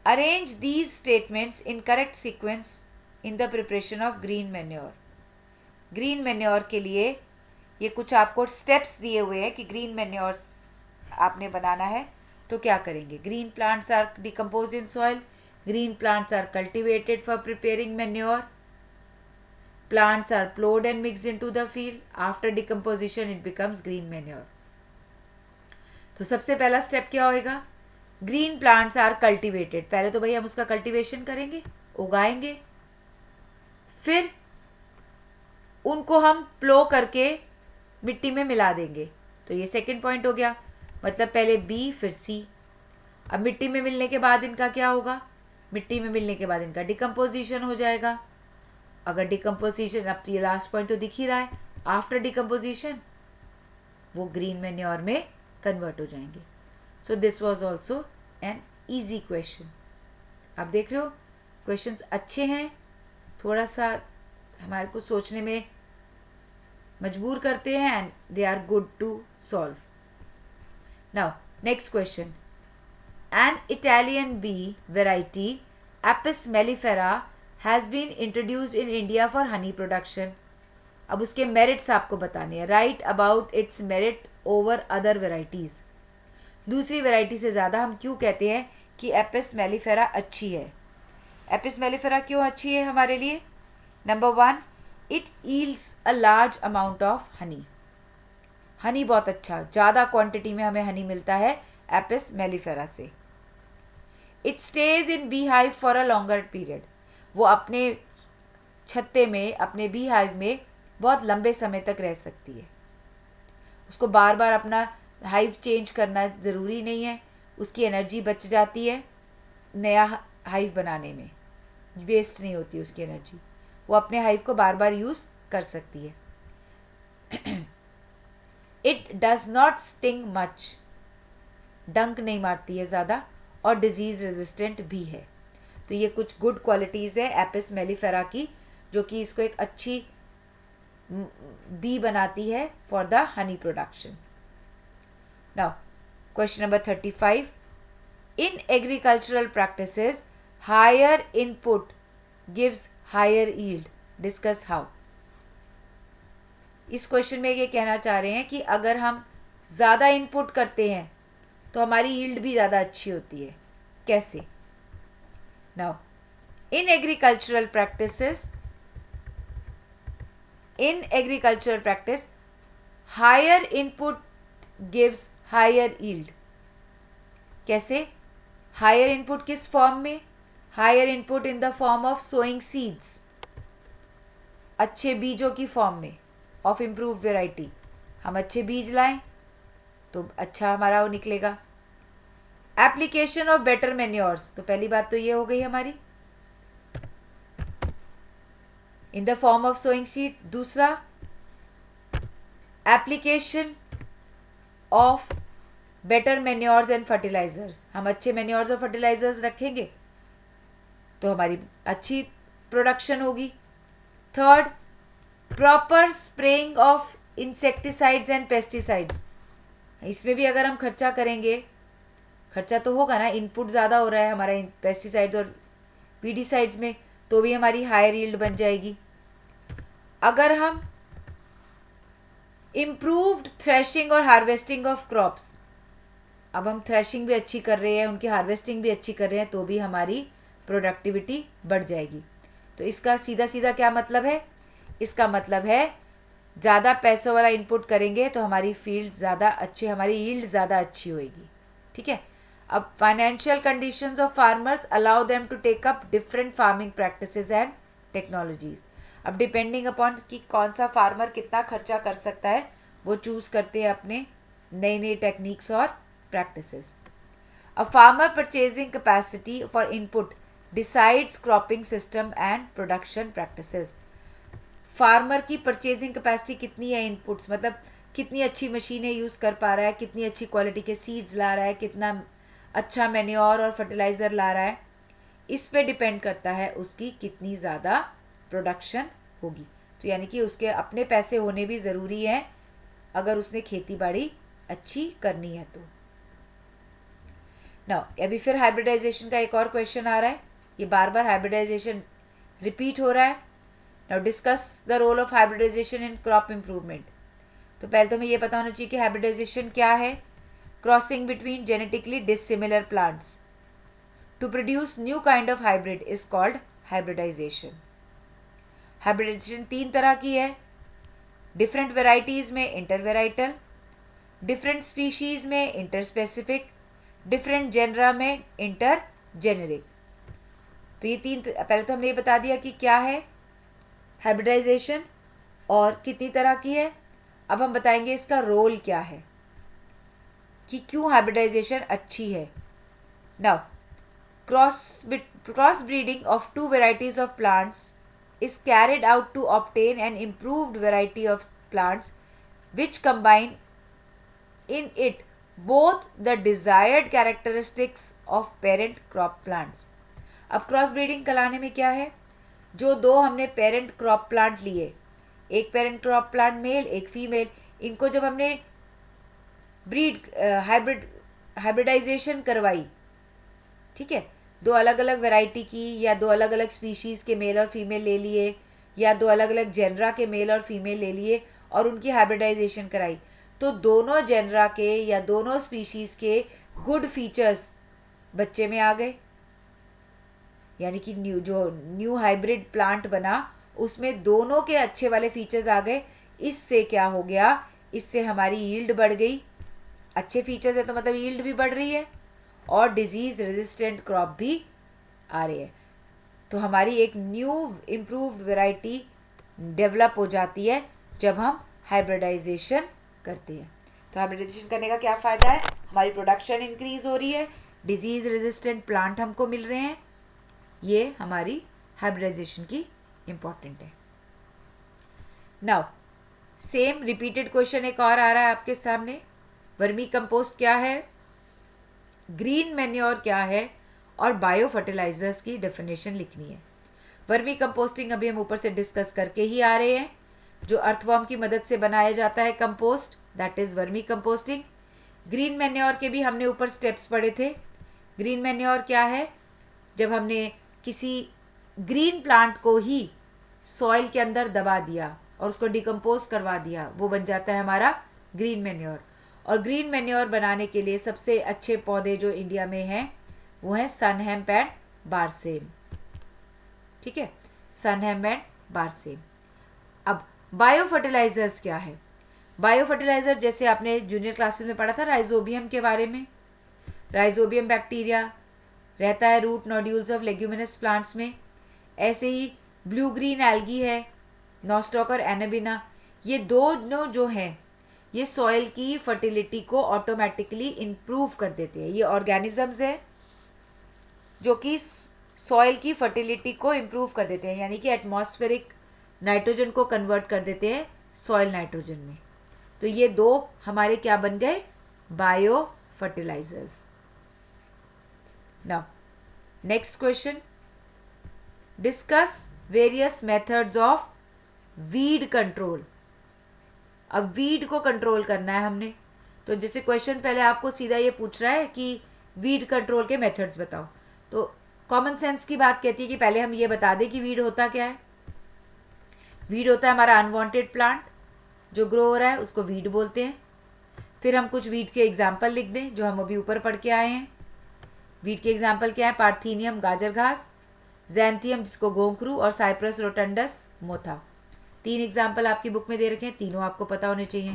Arrange these statements in correct sequence in the preparation of green manure. Green manure के लिए ये कुछ आपको स्टेप्स दिए हुए हैं कि ग्रीन मैन्योर आपने बनाना है तो क्या करेंगे। Green plants are decompose in soil, green plants are cultivated for preparing manure, plants are plowed and mixed into the field, after decomposition it becomes green manure। तो सबसे पहला स्टेप क्या होएगा, ग्रीन प्लांट्स आर कल्टिवेटेड, पहले तो भाई हम उसका कल्टिवेशन करेंगे, उगाएंगे, फिर उनको हम प्लो करके मिट्टी में मिला देंगे। तो ये सेकंड पॉइंट हो गया, मतलब पहले बी फिर सी। अब मिट्टी में मिलने के बाद इनका क्या होगा, मिट्टी में मिलने के बाद इनका डिकम्पोजिशन हो जाएगा। अगर डिकम्पोजिशन, अब तो ये लास्ट पॉइंट तो दिख ही रहा है, आफ्टर डिकम्पोजिशन वो ग्रीन मैन्योर में कन्वर्ट हो जाएंगे। So this was also an easy question. आप देख रहे हो क्वेश्चंस अच्छे हैं, थोड़ा सा हमारे को सोचने में मजबूर करते हैं and they are good to solve. Now next question, an Italian bee variety Apis mellifera has been introduced in India for honey production. अब उसके मेरिट्स आपको बताने हैं। Right about its merit over other varieties. दूसरी वेराइटी से ज़्यादा हम क्यों कहते हैं कि एपिस मेलिफेरा अच्छी है। एपिस मेलिफेरा क्यों अच्छी है हमारे लिए। Number 1, it yields a large amount of honey. Honey बहुत अच्छा, ज़्यादा क्वांटिटी में हमें हनी मिलता है एपिस मेलिफेरा से। It stage in bee hive for a longer period. वो अपने छत्ते में, अपने बी हाइव में बहुत लंबे समय तक रह सकती है। उसको बार बार अपना हाइव चेंज करना ज़रूरी नहीं है, उसकी एनर्जी बच जाती है नया हाइव बनाने में, वेस्ट नहीं होती उसकी एनर्जी, वो अपने हाइव को बार बार यूज़ कर सकती है। It does not sting much, डंक नहीं मारती है ज़्यादा, और डिजीज़ रेजिस्टेंट भी है। तो ये कुछ गुड क्वालिटीज़ है एपिस मेलिफेरा की, जो कि इसको एक अच्छी बी बनाती है for the honey production. Now question number 35, in agricultural practices higher input gives higher yield, discuss how. इस क्वेश्चन में ये कहना चाह रहे हैं कि अगर हम ज़्यादा इनपुट करते हैं तो हमारी यील्ड भी ज़्यादा अच्छी होती है। कैसे। Now in agricultural practice higher input gives higher yield. कैसे। हायर इनपुट किस फॉर्म में, higher input in the form of sowing seeds, अच्छे बीजों की फॉर्म में ऑफ इम्प्रूव वेराइटी। हम अच्छे बीज लाएं तो अच्छा हमारा वो निकलेगा। एप्लीकेशन ऑफ बेटर मैन्योर्स, तो पहली बात तो ये हो गई हमारी in the form of sowing seed. दूसरा, application of better manures and fertilisers, हम अच्छे मैन्योर्स और फर्टिलाइजर्स रखेंगे तो हमारी अच्छी प्रोडक्शन होगी। Third, proper spraying of insecticides and pesticides, इसमें भी अगर हम खर्चा करेंगे, खर्चा तो होगा ना, इनपुट ज़्यादा हो रहा है हमारा पेस्टिसाइड्स और वीडीसाइड्स में, तो भी हमारी हायर यील्ड बन जाएगी। अगर हम इम्प्रूव्ड थ्रेशिंग और हार्वेस्टिंग ऑफ क्रॉप्स, अब हम थ्रेशिंग भी अच्छी कर रहे हैं, उनकी हार्वेस्टिंग भी अच्छी कर रहे हैं, तो भी हमारी प्रोडक्टिविटी बढ़ जाएगी। तो इसका सीधा सीधा क्या मतलब है, इसका मतलब है ज़्यादा पैसों वाला इनपुट करेंगे तो हमारी फील्ड ज़्यादा अच्छी, हमारी यील्ड ज़्यादा अच्छी होएगी। ठीक है। अब financial conditions of farmers allow them to take up different farming practices and technologies. अब डिपेंडिंग अपॉन कि कौन सा फार्मर कितना खर्चा कर सकता है, वो चूज़ करते हैं अपने नई नई टेक्निक्स और practices. A farmer purchasing capacity for input decides cropping system and production practices. Farmer की परचेजिंग कैपेसिटी कितनी है, इनपुट्स मतलब कितनी अच्छी मशीनें यूज़ कर पा रहा है, कितनी अच्छी क्वालिटी के सीड्स ला रहा है, कितना अच्छा मैन्योर और फर्टिलाइज़र ला रहा है, इस पे डिपेंड करता है उसकी कितनी ज़्यादा प्रोडक्शन होगी। तो यानी कि उसके अपने पैसे होने भी ज़रूरी हैं अगर उसने खेती बाड़ी अच्छी करनी है तो। नाउ अभी फिर हाइब्रिडाइजेशन का एक और क्वेश्चन आ रहा है, ये बार बार हाइब्रिडाइजेशन रिपीट हो रहा है. Now discuss the role of hybridization in crop improvement. तो पहले तो हमें ये पता होना चाहिए कि हाइब्रिडाइजेशन क्या है. Crossing between genetically dissimilar plants to produce new kind of hybrid is called hybridization. Hybridization 3 तरह की है. डिफरेंट वेराइटीज़ में इंटरवेराइटल, डिफरेंट स्पीशीज़ में इंटरस्पेसिफिक, डिफरेंट जेनरा में इंटर जेनेरिक. तो ये पहले तो हमने ये बता दिया कि क्या है हाइब्रिडाइजेशन और कितनी तरह की है. अब हम बताएंगे इसका रोल क्या है, कि क्यों हाइब्रिडाइजेशन अच्छी है. Now cross breeding of 2 varieties of plants is carried out to obtain an improved variety of plants which combine in it both the desired characteristics of parent crop plants. अब cross breeding कराने में क्या है, जो 2 हमने parent crop plant लिए, एक parent crop plant mail एक फीमेल, इनको जब हमने हाइब्रिडाइजेशन करवाई, ठीक है, 2 अलग अलग वैरायटी की या 2 अलग अलग स्पीशीज़ के मेल और फीमेल ले लिए या 2 अलग अलग जेनरा के मेल और फीमेल ले लिए और उनकी हाइब्रिडाइजेशन कराई, तो दोनों जेनरा के या दोनों स्पीशीज़ के गुड फीचर्स बच्चे में आ गए. यानी कि न्यू हाइब्रिड प्लांट बना उसमें दोनों के अच्छे वाले फीचर्स आ गए. इससे क्या हो गया, इससे हमारी यील्ड बढ़ गई. अच्छे फीचर्स है तो मतलब यील्ड भी बढ़ रही है और डिजीज़ रेजिस्टेंट क्रॉप भी आ रही है. तो हमारी एक न्यू इम्प्रूव्ड वैरायटी डेवलप हो जाती है जब हम हाइब्रिडाइजेशन करते हैं. तो हाइब्रिडाइजेशन करने का क्या फ़ायदा है, हमारी प्रोडक्शन इंक्रीज़ हो रही है, डिजीज़ रेजिस्टेंट प्लांट हमको मिल रहे हैं. ये हमारी हाइब्रिडाइजेशन की इम्पॉर्टेंट है. नाउ सेम रिपीटेड क्वेश्चन एक और आ रहा है आपके सामने. वर्मी कंपोस्ट क्या है, ग्रीन मैन्योर क्या है और बायो फर्टिलाइजर्स की डेफिनेशन लिखनी है. वर्मी कंपोस्टिंग अभी हम ऊपर से डिस्कस करके ही आ रहे हैं. जो अर्थवर्म की मदद से बनाया जाता है compost, that is vermi composting. Green manure के भी हमने ऊपर स्टेप्स पढ़े थे. ग्रीन मैन्योर क्या है, जब हमने किसी ग्रीन प्लांट को ही सॉइल के अंदर दबा दिया और उसको डिकम्पोज करवा दिया, वो बन जाता है हमारा ग्रीन मैन्योर. और ग्रीन मैन्योर बनाने के लिए सबसे अच्छे पौधे जो इंडिया में हैं वो हैं सनहेम्प एंड बारसेम. ठीक है, सनहेम्प एंड बारसेम. अब बायो फर्टिलाइजर्स क्या है. बायो फर्टिलाइजर जैसे आपने जूनियर क्लासेस में पढ़ा था राइजोबियम के बारे में. राइजोबियम बैक्टीरिया रहता है root nodules of leguminous plants में. ऐसे ही ब्लू ग्रीन एल्गी है, नॉस्टॉक और एनाबिना. ये दोनों जो हैं ये सॉइल की फर्टिलिटी को ऑटोमेटिकली इम्प्रूव कर देते हैं. ये ऑर्गेनिजम्स हैं जो कि सॉइल की फर्टिलिटी को इम्प्रूव कर देते हैं, यानी कि एटमॉस्फेरिक नाइट्रोजन को कन्वर्ट कर देते हैं सॉइल नाइट्रोजन में. तो ये 2 हमारे क्या बन गए, biofertilizers. Now next question, discuss various methods of weed control. अब वीड को कंट्रोल करना है हमने, तो जैसे क्वेश्चन पहले आपको सीधा ये पूछ रहा है कि वीड कंट्रोल के मेथड्स बताओ, तो कॉमन सेंस की बात कहती है कि पहले हम ये बता दें कि वीड होता क्या है. वीड होता है हमारा अनवांटेड प्लांट जो ग्रो हो रहा है, उसको वीड बोलते हैं. फिर हम कुछ वीड के एग्जाम्पल लिख दें जो हम अभी ऊपर पढ़ के आए हैं. वीड के एग्जाम्पल क्या है, पार्थीनियम गाजर घास, जैंथियम जिसको गोंकरू और साइप्रस रोटंडस मोथा. 3 एग्जाम्पल आपकी बुक में दे रखे हैं, तीनों आपको पता होने चाहिए.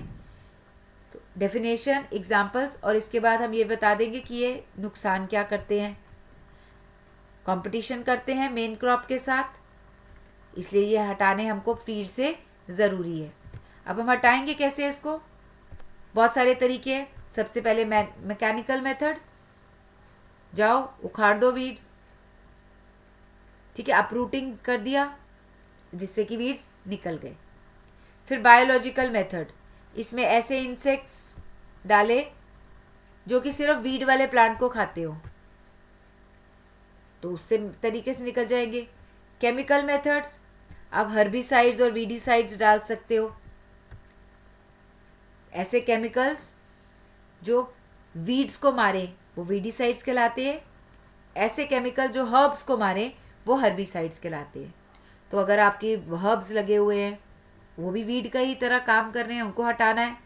तो डेफिनेशन, एग्जाम्पल्स और इसके बाद हम ये बता देंगे कि ये नुकसान क्या करते हैं. कंपटीशन करते हैं मेन क्रॉप के साथ, इसलिए ये हटाने हमको फील्ड से ज़रूरी है. अब हम हटाएंगे कैसे इसको, बहुत सारे तरीके हैं. सबसे पहले मैकेनिकल मेथड, जाओ उखाड़ दो वीड्स, ठीक है, अपरूटिंग कर दिया जिससे कि वीड्स निकल गए. फिर बायोलॉजिकल मेथड, इसमें ऐसे इंसेक्ट्स डाले जो कि सिर्फ वीड वाले प्लांट को खाते हो, तो उससे तरीके से निकल जाएंगे. केमिकल मेथड्स, आप हर्बिसाइड्स और वीडिसाइड्स डाल सकते हो, ऐसे केमिकल्स जो वीड्स को मारें वो वीडीसाइड्स कहलाते हैं। ऐसे केमिकल जो हर्ब्स को मारे वो हर्बिसाइड्स कहलाते हैं। तो अगर आपके हर्ब्स लगे हुए हैं, वो भी वीड का ही तरह काम कर रहे हैं, उनको हटाना है,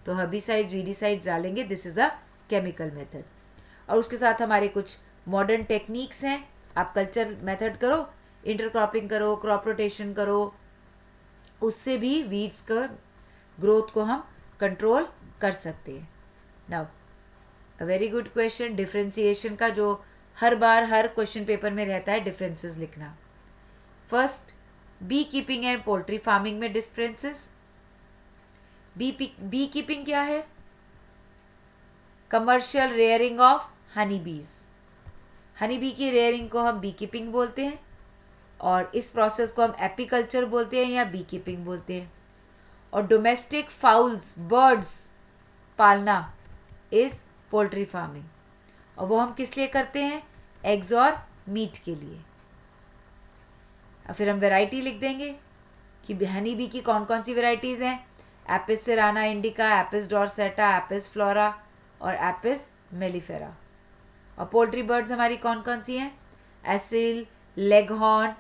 तो हर्बिसाइड्स वीडीसाइड्स डालेंगे। This is a chemical method. और उसके साथ हमारे कुछ मॉडर्न टेक्निक्स हैं। आप कल्चर मेथड करो, इंटरक्रॉपिंग करो, क्रॉप रोटेशन करो, उससे भी वीड्स का ग्रोथ को हम कंट्रोल कर सकते हैं। Now a very good question, differentiation का, जो हर बार हर क्वेश्चन पेपर में रहता है, डिफरेंसेस लिखना। First, beekeeping and poultry farming में डिफरेंसेस। बी कीपिंग क्या है? कमर्शियल रेयरिंग ऑफ हनी बीज। हनी बी की रेयरिंग को हम बी कीपिंग बोलते हैं, और इस प्रोसेस को हम एपीकल्चर बोलते हैं या बी कीपिंग बोलते हैं। और डोमेस्टिक फाउल्स, बर्ड्स पालना इज पोल्ट्री फार्मिंग, और वो हम किस लिए करते हैं? एग्स और मीट के लिए। और फिर हम वैरायटी लिख देंगे कि हनी बी की कौन कौन सी वैरायटीज़ हैं। Apis cerana indica, Apis dorsata, Apis florea और एपिस मेलिफेरा। और पोल्ट्री बर्ड्स हमारी कौन कौन सी हैं? Aseel, Leghorn,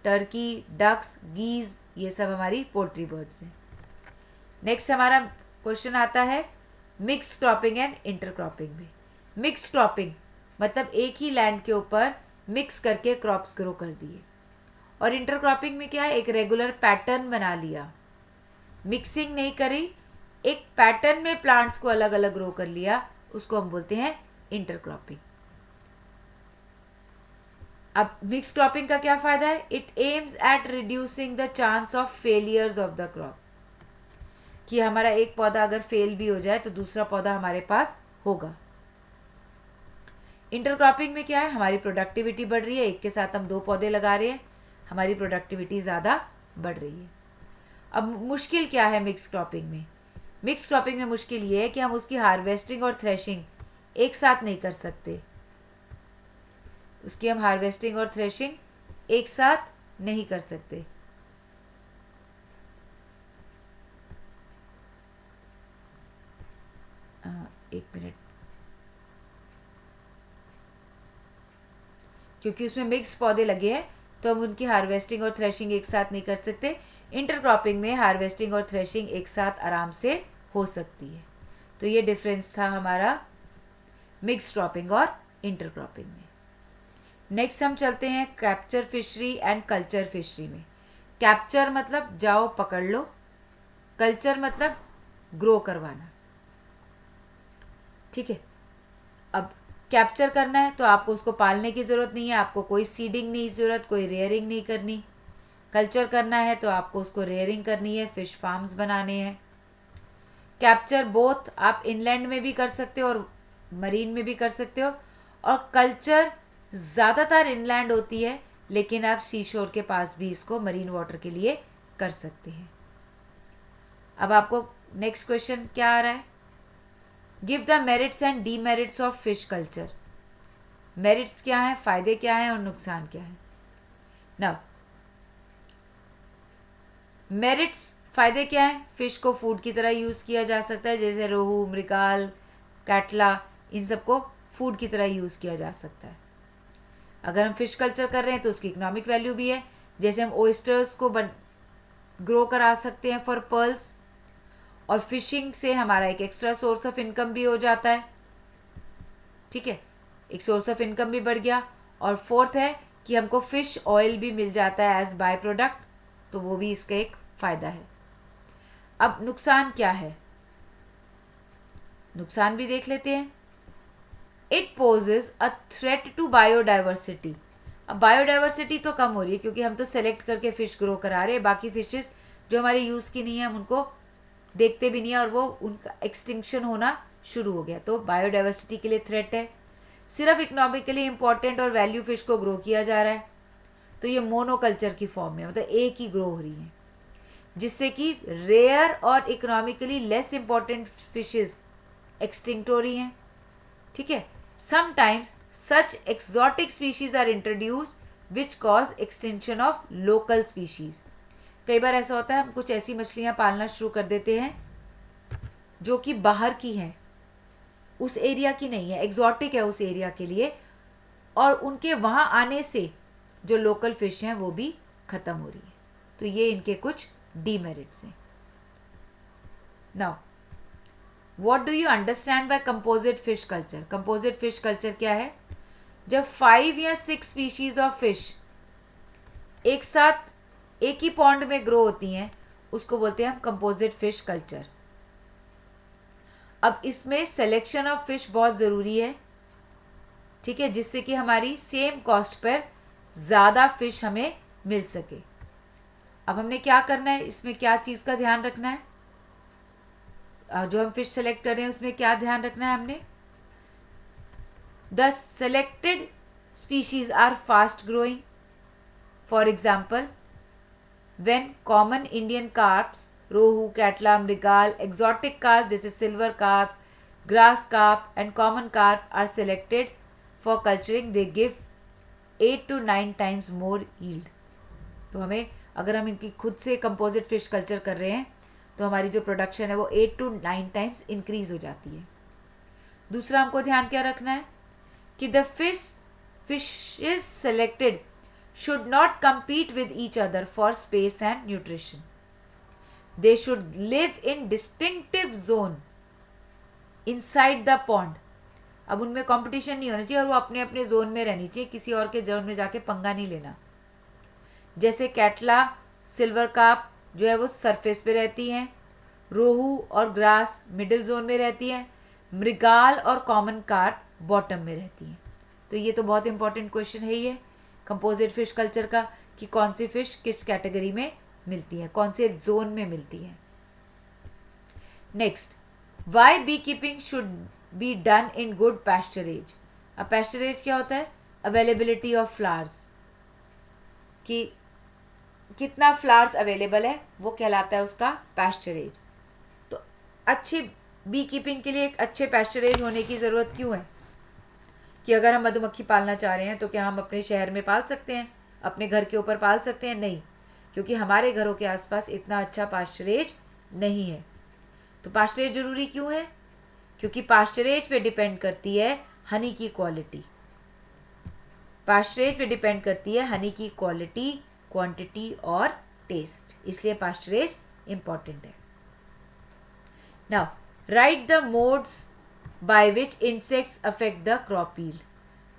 turkey, ducks, geese, ये सब हमारी पोल्ट्री बर्ड्स हैं। नेक्स्ट हमारा क्वेश्चन आता है मिक्स क्रॉपिंग एंड इंटरक्रॉपिंग में। मिक्स क्रॉपिंग मतलब एक ही लैंड के ऊपर मिक्स करके क्रॉप्स ग्रो कर दिए। और इंटरक्रॉपिंग में क्या है? एक रेगुलर पैटर्न बना लिया, मिक्सिंग नहीं करी, एक पैटर्न में प्लांट्स को अलग अलग ग्रो कर लिया, उसको हम बोलते हैं इंटरक्रॉपिंग। अब मिक्स क्रॉपिंग का क्या फायदा है? It aims at reducing the chance of failures of the crop, कि हमारा एक पौधा अगर फेल भी हो जाए तो दूसरा पौधा हमारे पास होगा। इंटरक्रॉपिंग में क्या है? हमारी प्रोडक्टिविटी बढ़ रही है, एक के साथ हम 2 पौधे लगा रहे हैं, हमारी प्रोडक्टिविटी ज़्यादा बढ़ रही है। अब मुश्किल क्या है मिक्स क्रॉपिंग में? मिक्स क्रॉपिंग में मुश्किल ये है कि हम उसकी हार्वेस्टिंग और थ्रेशिंग एक साथ नहीं कर सकते। उसकी हम हार्वेस्टिंग और थ्रेशिंग एक साथ नहीं कर सकते। एक मिनट, क्योंकि उसमें मिक्स पौधे लगे हैं तो हम उनकी हार्वेस्टिंग और थ्रेशिंग एक साथ नहीं कर सकते। इंटरक्रॉपिंग में हार्वेस्टिंग और थ्रेशिंग एक साथ आराम से हो सकती है। तो ये डिफरेंस था हमारा मिक्स क्रॉपिंग और इंटरक्रॉपिंग में। नेक्स्ट हम चलते हैं capture fishery and culture fishery में। कैप्चर मतलब जाओ पकड़ लो, कल्चर मतलब ग्रो करवाना। ठीक है, अब कैप्चर करना है तो आपको उसको पालने की ज़रूरत नहीं है, आपको कोई सीडिंग नहीं ज़रूरत, कोई रेयरिंग नहीं करनी। कल्चर करना है तो आपको उसको रेयरिंग करनी है, फिश फार्म्स बनाने हैं। कैप्चर बोथ आप इनलैंड में भी कर सकते हो और मरीन में भी कर सकते हो, और कल्चर ज़्यादातर इनलैंड होती है, लेकिन आप सी शोर के पास भी इसको मरीन वाटर के लिए कर सकते हैं। अब आपको नेक्स्ट क्वेश्चन क्या आ रहा है? Give the merits and demerits of fish culture. Merits क्या हैं, फायदे क्या हैं और नुकसान क्या है? नाउ मेरिट्स, फायदे क्या हैं? फिश को फूड की तरह यूज़ किया जा सकता है, जैसे रोहू, मृगाल, कैटला, इन सबको फूड की तरह यूज़ किया जा सकता है। अगर हम फिश कल्चर कर रहे हैं तो उसकी इकोनॉमिक वैल्यू भी है, जैसे हम ओइस्टर्स को ग्रो करा सकते हैं फॉर पर्ल्स, और फिशिंग से हमारा एक एक्स्ट्रा सोर्स ऑफ इनकम भी हो जाता है। ठीक है, एक सोर्स ऑफ इनकम भी बढ़ गया। और फोर्थ है कि हमको फिश ऑयल भी मिल जाता है एज बाय प्रोडक्ट, तो वो भी इसका एक फ़ायदा है। अब नुकसान क्या है? नुकसान भी देख लेते हैं। It poses a threat to biodiversity. अब बायोडाइवर्सिटी तो कम हो रही है क्योंकि हम तो सेलेक्ट करके फ़िश ग्रो करा रहे हैं, बाकी फिशेस जो हमारे यूज़ की नहीं है हम उनको देखते भी नहीं है, और वो उनका एक्सटिंक्शन होना शुरू हो गया, तो बायोडाइवर्सिटी के लिए थ्रेट है। सिर्फ इकोनॉमिकली इंपॉर्टेंट और वैल्यू फिश को ग्रो किया जा रहा है, तो ये मोनोकल्चर की फॉर्म में, मतलब एक ही ग्रो हो रही है, जिससे कि रेयर और economically less important fishes extinct हो रही हैं। ठीक है, sometimes such exotic species are introduce which cause extinction of local species. कई बार ऐसा होता है हम कुछ ऐसी मछलियाँ पालना शुरू कर देते हैं जो कि बाहर की हैं, उस एरिया की नहीं है, एग्जॉटिक है उस एरिया के लिए, और उनके वहाँ आने से जो लोकल फिश हैं वो भी ख़त्म हो रही है। तो ये इनके कुछ डीमेरिट्स हैं। Now what do you understand by composite fish culture? Composite fish culture क्या है? जब 5 या 6 स्पीशीज ऑफ फिश एक साथ एक ही पॉन्ड में ग्रो होती हैं, उसको बोलते हैं हम कंपोजिट फिश कल्चर। अब इसमें सिलेक्शन ऑफ फिश बहुत ज़रूरी है, ठीक है, जिससे कि हमारी सेम कॉस्ट पर ज़्यादा फिश हमें मिल सके। अब हमने क्या करना है, इसमें क्या चीज़ का ध्यान रखना है? जो हम फिश सेलेक्ट कर रहे हैं उसमें क्या ध्यान रखना है हमने? The selected species are fast growing. For example, when common Indian carps, rohu, catla, mrigal, exotic carp जैसे silver carp, grass carp and common carp are selected for culturing, they give 8 to 9 times more yield. तो हमें, अगर हम इनकी खुद से composite fish culture कर रहे हैं तो हमारी जो प्रोडक्शन है वो 8 to 9 times इंक्रीज हो जाती है। दूसरा हमको ध्यान क्या रखना है कि the fishes selected should not compete with each other for space and nutrition. They should live in distinctive zone inside the pond. अब उनमें कंपटीशन नहीं होना चाहिए और वो अपने अपने जोन में रहनी चाहिए, किसी और के जोन में जाके पंगा नहीं लेना। जैसे कैटला, सिल्वर कार्प जो है वो सरफेस पे रहती हैं, रोहू और ग्रास मिडिल जोन में रहती हैं, मृगाल और कॉमन कार्प बॉटम में रहती हैं। तो ये तो बहुत इंपॉर्टेंट क्वेश्चन है ये कंपोजिट फिश कल्चर का, कि कौन सी फिश किस कैटेगरी में मिलती है, कौन से जोन में मिलती है। Next, why beekeeping should be done in good pasturage. अब पैस्चरेज क्या होता है? अवेलेबिलिटी ऑफ फ्लावर्स, कि कितना फ्लावर्स अवेलेबल है वो कहलाता है उसका पैस्चरेज। तो अच्छी बी कीपिंग के लिए एक अच्छे पैस्चरेज होने की ज़रूरत क्यों है? कि अगर हम मधुमक्खी पालना चाह रहे हैं तो क्या हम अपने शहर में पाल सकते हैं, अपने घर के ऊपर पाल सकते हैं? नहीं, क्योंकि हमारे घरों के आसपास इतना अच्छा पास्चरेज नहीं है। तो पास्चरेज ज़रूरी क्यों है? क्योंकि पास्चरेज पे डिपेंड करती है हनी की क्वालिटी। पास्चरेज पे डिपेंड करती है हनी की क्वालिटी, क्वांटिटी और टेस्ट, इसलिए पास्चरेज इंपॉर्टेंट है। Now right the modes by which insects affect the crop yield.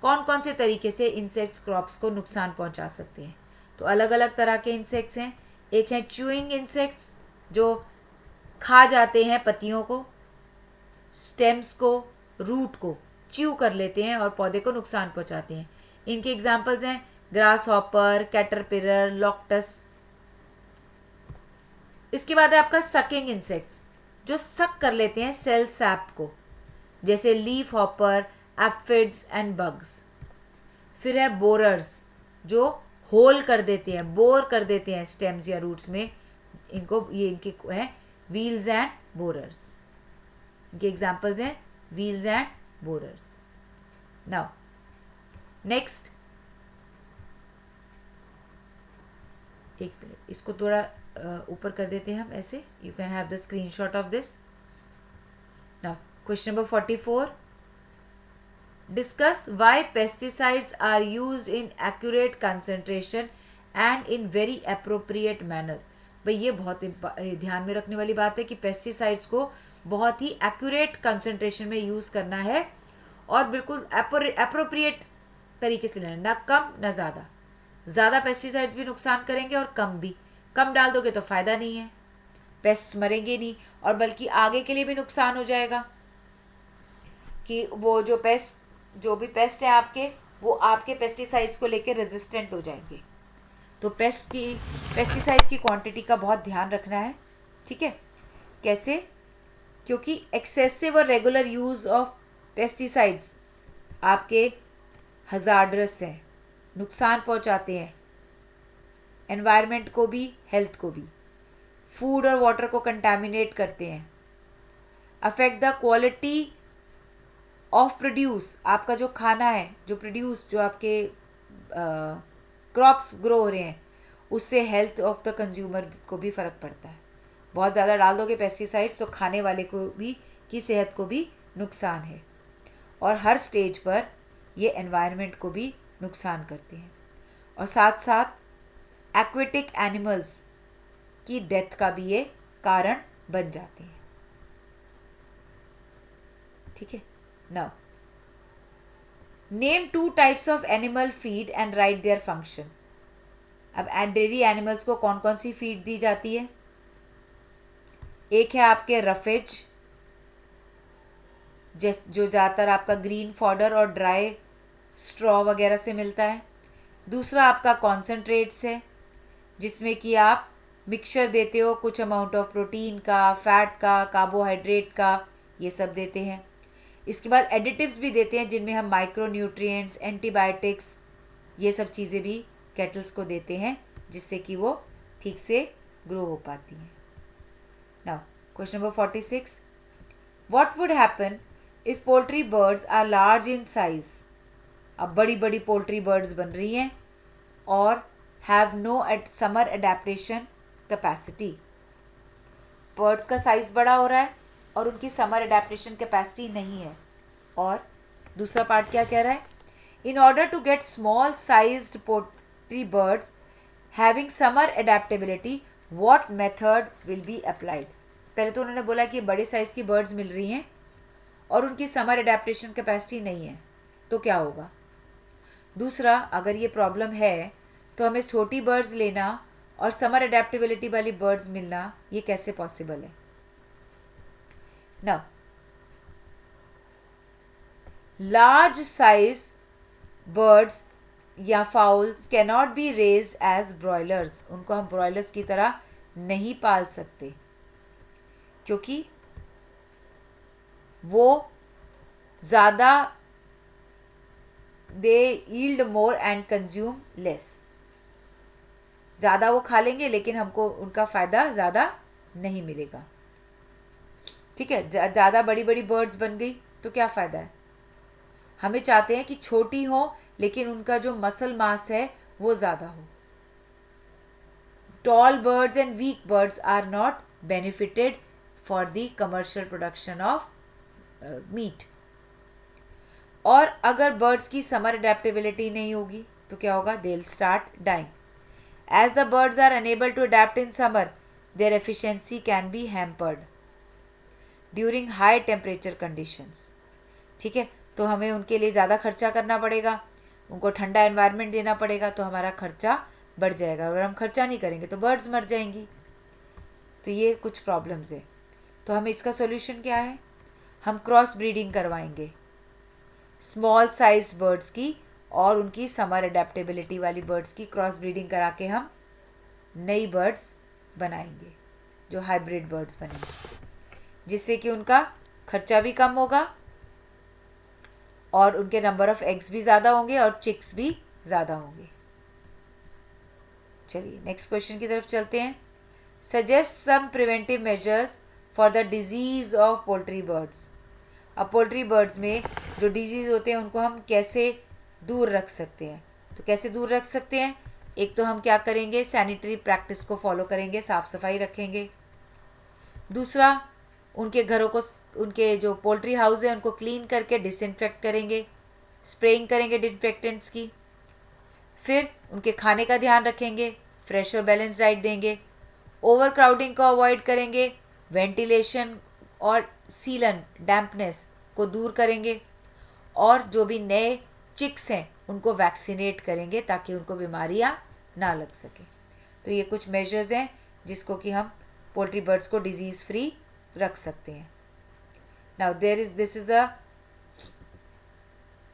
कौन कौन से तरीके से इंसेक्ट्स क्रॉप्स को नुकसान पहुंचा सकते हैं? तो अलग अलग तरह के इंसेक्ट्स हैं। एक है च्यूइंग इंसेक्ट्स जो खा जाते हैं पत्तियों को, स्टेम्स को, रूट को च्यू कर लेते हैं और पौधे को नुकसान पहुंचाते हैं। इनके एग्जाम्पल्स हैं ग्रास हॉपर, कैटरपिलर, लॉक्टस। इसके बाद है आपका सकिंग इंसेक्ट्स जो सक कर लेते हैं सेल सैप को, जैसे लीफ हॉपर, एप्फिड्स एंड बग्स। फिर है बोरर्स जो होल कर देते हैं, बोर कर देते हैं स्टेम्स या रूट्स में, इनको, ये इनके हैं व्हील्स एंड बोरर्स। इनके एग्जाम्पल्स हैं weevils and borers. Now next, एक मिनट, इसको थोड़ा ऊपर कर देते हैं हम ऐसे, you can have the screenshot of this. Now question number 44, discuss why pesticides are used in accurate concentration and in very appropriate manner. भाई ये बहुत ध्यान में रखने वाली बात है कि पेस्टिसाइड्स को बहुत ही एक्यूरेट कंसंट्रेशन में यूज़ करना है और बिल्कुल अप्रोप्रिएट तरीके से लेना, ना कम ना ज़्यादा। ज़्यादा पेस्टिसाइड्स भी नुकसान करेंगे और कम भी। कम डाल दोगे तो फ़ायदा नहीं है, पेस्ट मरेंगे नहीं, और बल्कि आगे के लिए भी नुकसान हो जाएगा कि वो जो भी पेस्ट है आपके, वो आपके पेस्टिसाइड्स को लेकर रेजिस्टेंट हो जाएंगे। तो पेस्टिसाइड्स की क्वांटिटी का बहुत ध्यान रखना है, ठीक है। कैसे? क्योंकि एक्सेसिव और रेगुलर यूज़ ऑफ पेस्टिसाइड्स आपके हज़ार्डस हैं, नुकसान पहुंचाते हैं एनवायरनमेंट को भी, हेल्थ को भी, फूड और वाटर को कंटामिनेट करते हैं, affect the quality of produce. आपका जो खाना है, जो प्रोड्यूस, जो आपके क्रॉप्स ग्रो हो रहे हैं, उससे हेल्थ ऑफ द कंज्यूमर को भी फ़र्क पड़ता है। बहुत ज़्यादा डाल दोगे पेस्टिसाइड्स तो खाने वाले को भी की सेहत को भी नुकसान है। और हर स्टेज पर ये एनवायरनमेंट को भी नुकसान करते हैं, और साथ साथ एक्वेटिक एनिमल्स की डेथ का भी ये कारण बन जाते हैं। ठीक है, now name 2 types of animal feed and right their function. अब डेयरी एनिमल्स को कौन कौन सी फीड दी जाती है? एक है आपके रफेज, जो ज़्यादातर आपका ग्रीन फॉडर और ड्राई स्ट्रॉ वगैरह से मिलता है। दूसरा आपका कॉन्सेंट्रेट्स है, जिसमें कि आप मिक्सचर देते हो, कुछ अमाउंट ऑफ प्रोटीन का, फैट का, कार्बोहाइड्रेट का, ये सब देते हैं। इसके बाद एडिटिव्स भी देते हैं, जिनमें हम माइक्रो न्यूट्रिएंट्स, एंटीबायोटिक्स, ये सब चीज़ें भी कैटल्स को देते हैं, जिससे कि वो ठीक से ग्रो हो पाती हैं। Now question number 46, what would happen if poultry birds are large in size. अब बड़ी बड़ी पोल्ट्री बर्ड्स बन रही हैं और have no summer adaptation capacity. Birds का साइज बड़ा हो रहा है और उनकी समर एडेप्टेशन कैपेसिटी नहीं है। और दूसरा पार्ट क्या कह रहा है? In order to get small sized poultry birds having summer adaptability, what method will be applied. पहले तो उन्होंने बोला कि बड़े साइज की बर्ड्स मिल रही हैं और उनकी समर एडेप्टेशन कैपेसिटी नहीं है, तो क्या होगा? दूसरा, अगर ये प्रॉब्लम है तो हमें छोटी बर्ड्स लेना और समर एडेप्टेबिलिटी वाली बर्ड्स मिलना, ये कैसे पॉसिबल है? Now, large size birds या fowls cannot be raised as broilers. उनको हम broilers की तरह नहीं पाल सकते, क्योंकि वो ज़्यादा they yield more and consume less. ज़्यादा वो खा लेंगे लेकिन हमको उनका फ़ायदा ज़्यादा नहीं मिलेगा। ठीक है, ज़्यादा बड़ी बड़ी बर्ड्स बन गई तो क्या फ़ायदा है? हमें चाहते हैं कि छोटी हो लेकिन उनका जो मसल मास है वो ज़्यादा हो। Tall birds and weak birds are not benefited for the commercial production of meat. और अगर बर्ड्स की समर अडेप्टेबिलिटी नहीं होगी तो क्या होगा? They will start dying. As the birds are unable to adapt in summer, their efficiency can be hampered during high temperature conditions. ठीक है, तो हमें उनके लिए ज़्यादा खर्चा करना पड़ेगा, उनको ठंडा एनवायरनमेंट देना पड़ेगा, तो हमारा खर्चा बढ़ जाएगा। अगर हम खर्चा नहीं करेंगे तो बर्ड्स मर जाएंगी। तो ये कुछ प्रॉब्लम्स है। तो हमें इसका सॉल्यूशन क्या है? हम क्रॉस ब्रीडिंग करवाएंगे स्मॉल साइज बर्ड्स की और उनकी समर अडेप्टेबिलिटी वाली बर्ड्स की क्रॉस ब्रीडिंग करा के हम नई बर्ड्स बनाएंगे, जो हाइब्रिड बर्ड्स बनेंगे, जिससे कि उनका खर्चा भी कम होगा और उनके नंबर ऑफ एग्स भी ज़्यादा होंगे और चिक्स भी ज़्यादा होंगे। चलिए नेक्स्ट क्वेश्चन की तरफ चलते हैं। Suggest some preventive measures for the disease of poultry birds. अब पोल्ट्री बर्ड्स में जो डिजीज़ होते हैं उनको हम कैसे दूर रख सकते हैं? तो कैसे दूर रख सकते हैं? एक तो हम क्या करेंगे? सैनिटरी प्रैक्टिस को फॉलो करेंगे, साफ़ सफाई रखेंगे। दूसरा, उनके घरों को, उनके जो पोल्ट्री हाउस है उनको क्लीन करके डिसइंफेक्ट करेंगे, स्प्रेइंग करेंगे डिसइंफेक्टेंट्स की। फिर उनके खाने का ध्यान रखेंगे, फ्रेश और बैलेंस डाइट देंगे, ओवर क्राउडिंग को अवॉइड करेंगे, वेंटिलेशन और सीलन डैम्पनेस को दूर करेंगे, और जो भी नए चिक्स हैं उनको वैक्सीनेट करेंगे ताकि उनको बीमारियां ना लग सके। तो ये कुछ मेजर्स हैं जिसको कि हम पोल्ट्री बर्ड्स को डिजीज़ फ्री रख सकते हैं। Now this is a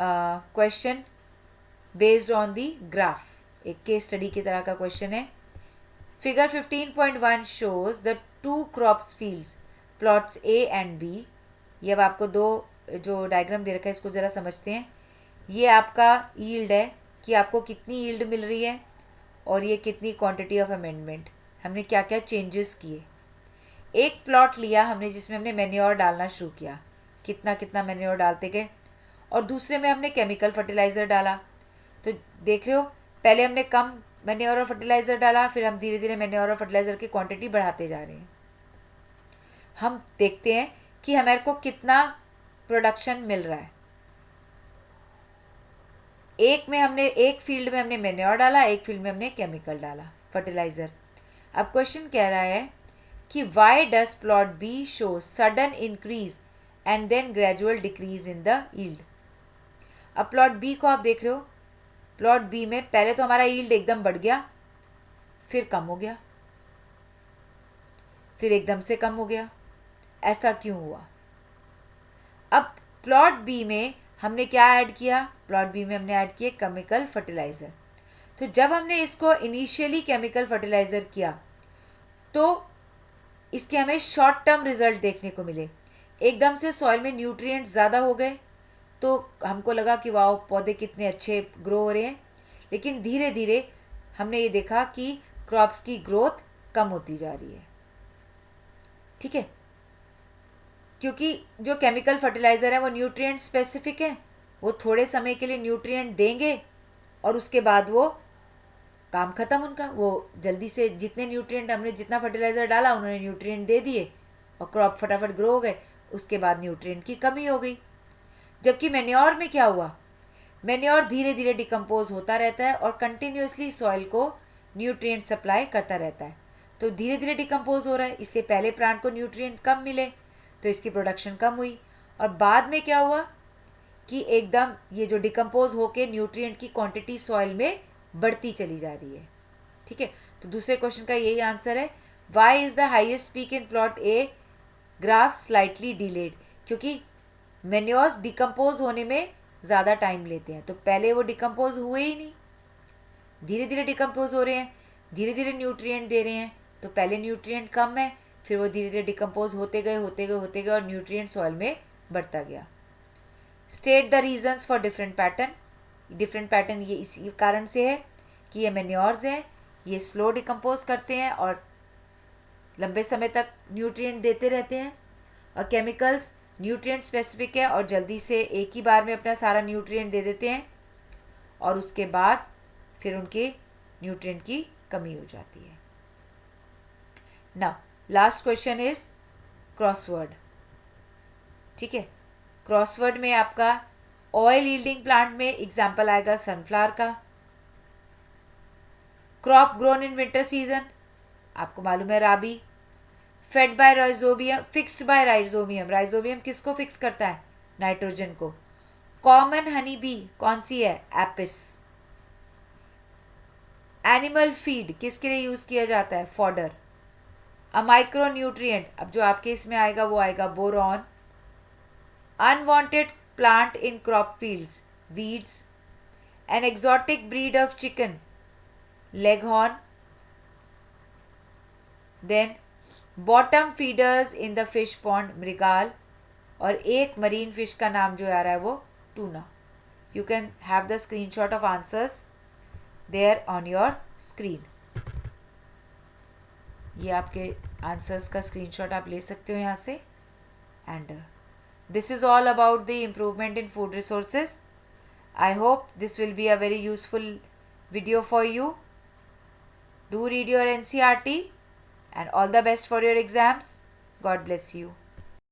question based on the graph, एक केस स्टडी की तरह का क्वेश्चन है। Figure 15.1 shows the 2 crops fields plots A and B. ये अब आपको दो जो डायग्राम दे रखा है इसको ज़रा समझते हैं। ये आपका यील्ड है कि आपको कितनी यील्ड मिल रही है और ये कितनी क्वांटिटी ऑफ अमेंडमेंट, हमने क्या क्या चेंजेस किए। एक प्लॉट लिया हमने जिसमें हमने मैन्योर डालना शुरू किया, कितना कितना मैन्योर डालते गए, और दूसरे में हमने केमिकल फर्टिलाइज़र डाला। तो देख रहे हो, पहले हमने कम मैन्योर और फर्टिलाइज़र डाला, फिर हम धीरे धीरे मैन्योर और फर्टिलाइज़र की क्वांटिटी बढ़ाते जा रहे हैं। हम देखते हैं कि हमारे को कितना प्रोडक्शन मिल रहा है। एक फील्ड में हमने मेन्योर डाला, एक फील्ड में हमने केमिकल डाला, फर्टिलाइज़र। अब क्वेश्चन कह रहा है कि why does plot B show sudden increase and then gradual decrease in the yield. अब प्लॉट बी को आप देख रहे हो, प्लॉट बी में पहले तो हमारा यील्ड एकदम बढ़ गया, फिर कम हो गया, फिर एकदम से कम हो गया। ऐसा क्यों हुआ? अब प्लॉट बी में हमने क्या ऐड किया? प्लॉट बी में हमने ऐड किए केमिकल फर्टिलाइज़र। तो जब हमने इसको इनिशियली केमिकल फर्टिलाइज़र किया तो इसके हमें शॉर्ट टर्म रिजल्ट देखने को मिले। एकदम से सॉइल में न्यूट्रिएंट्स ज़्यादा हो गए तो हमको लगा कि वाह पौधे कितने अच्छे ग्रो हो रहे हैं, लेकिन धीरे धीरे हमने ये देखा कि क्रॉप्स की ग्रोथ कम होती जा रही है। ठीक है, क्योंकि जो केमिकल फर्टिलाइज़र है वो न्यूट्रिएंट स्पेसिफिक है, वो थोड़े समय के लिए न्यूट्रिएंट देंगे और उसके बाद वो काम ख़त्म उनका। वो जल्दी से जितने न्यूट्रिएंट हमने जितना फर्टिलाइज़र डाला उन्होंने न्यूट्रिएंट दे दिए और क्रॉप फटाफट ग्रो हो गए, उसके बाद न्यूट्रिएंट की कमी हो गई। जबकि मैन्योर में क्या हुआ? मैन्योर धीरे धीरे डिकम्पोज होता रहता है और कंटिन्यूसली सॉइल को न्यूट्रिएंट सप्लाई करता रहता है, तो धीरे धीरे डिकम्पोज हो रहा है, इसलिए पहले प्लांट को न्यूट्रिएंट कम मिले तो इसकी प्रोडक्शन कम हुई। और बाद में क्या हुआ कि एकदम ये जो डिकम्पोज होके न्यूट्रिएंट की क्वांटिटी सॉइल में बढ़ती चली जा रही है। ठीक है, तो दूसरे क्वेश्चन का यही आंसर है, why is the highest peak in plot A graph slightly delayed. क्योंकि मैन्योर्स डिकम्पोज होने में ज़्यादा टाइम लेते हैं, तो पहले वो डिकम्पोज हुए ही नहीं, धीरे धीरे डिकम्पोज हो रहे हैं, धीरे धीरे न्यूट्रिएंट दे रहे हैं, तो पहले न्यूट्रिएंट कम है, फिर वो धीरे धीरे डिकम्पोज होते गए और न्यूट्रिएंट सॉइल में बढ़ता गया। State the reasons for different pattern ये इसी कारण से है कि ये मैन्योर्स हैं, ये स्लो डिकम्पोज करते हैं और लंबे समय तक न्यूट्रिएंट देते रहते हैं, और केमिकल्स न्यूट्रिएंट स्पेसिफिक है और जल्दी से एक ही बार में अपना सारा न्यूट्रिएंट दे देते हैं और उसके बाद फिर उनके न्यूट्रिएंट की कमी हो जाती है। Now last question is crossword. ठीक है, क्रॉसवर्ड में आपका ऑयल यील्डिंग प्लांट में एग्जाम्पल आएगा सनफ्लावर का। Crop grown in winter season, आपको मालूम है rabi. Fed by rhizobium, fixed by rhizobium, rhizobium किसको फिक्स करता है? नाइट्रोजन को। कॉमन हनी बी कौन सी है? एपिस। एनिमल फीड किसके लिए यूज किया जाता है? फॉडर। अ माइक्रो न्यूट्रिएंट, अब जो आपके इसमें आएगा वो आएगा boron. Unwanted plant in crop fields, weeds. An exotic breed of chicken, Leghorn. Then bottom feeders in the fish pond, mrigal. और एक मरीन फिश का नाम जो आ रहा है वो टूना। You can have the screenshot of answers there on your screen. ये आपके आंसर्स का स्क्रीनशॉट आप ले सकते हो यहाँ से। And this is all about the improvement in food resources. I hope this will be a very useful video for you. Do read your NCERT and all the best for your exams. God bless you.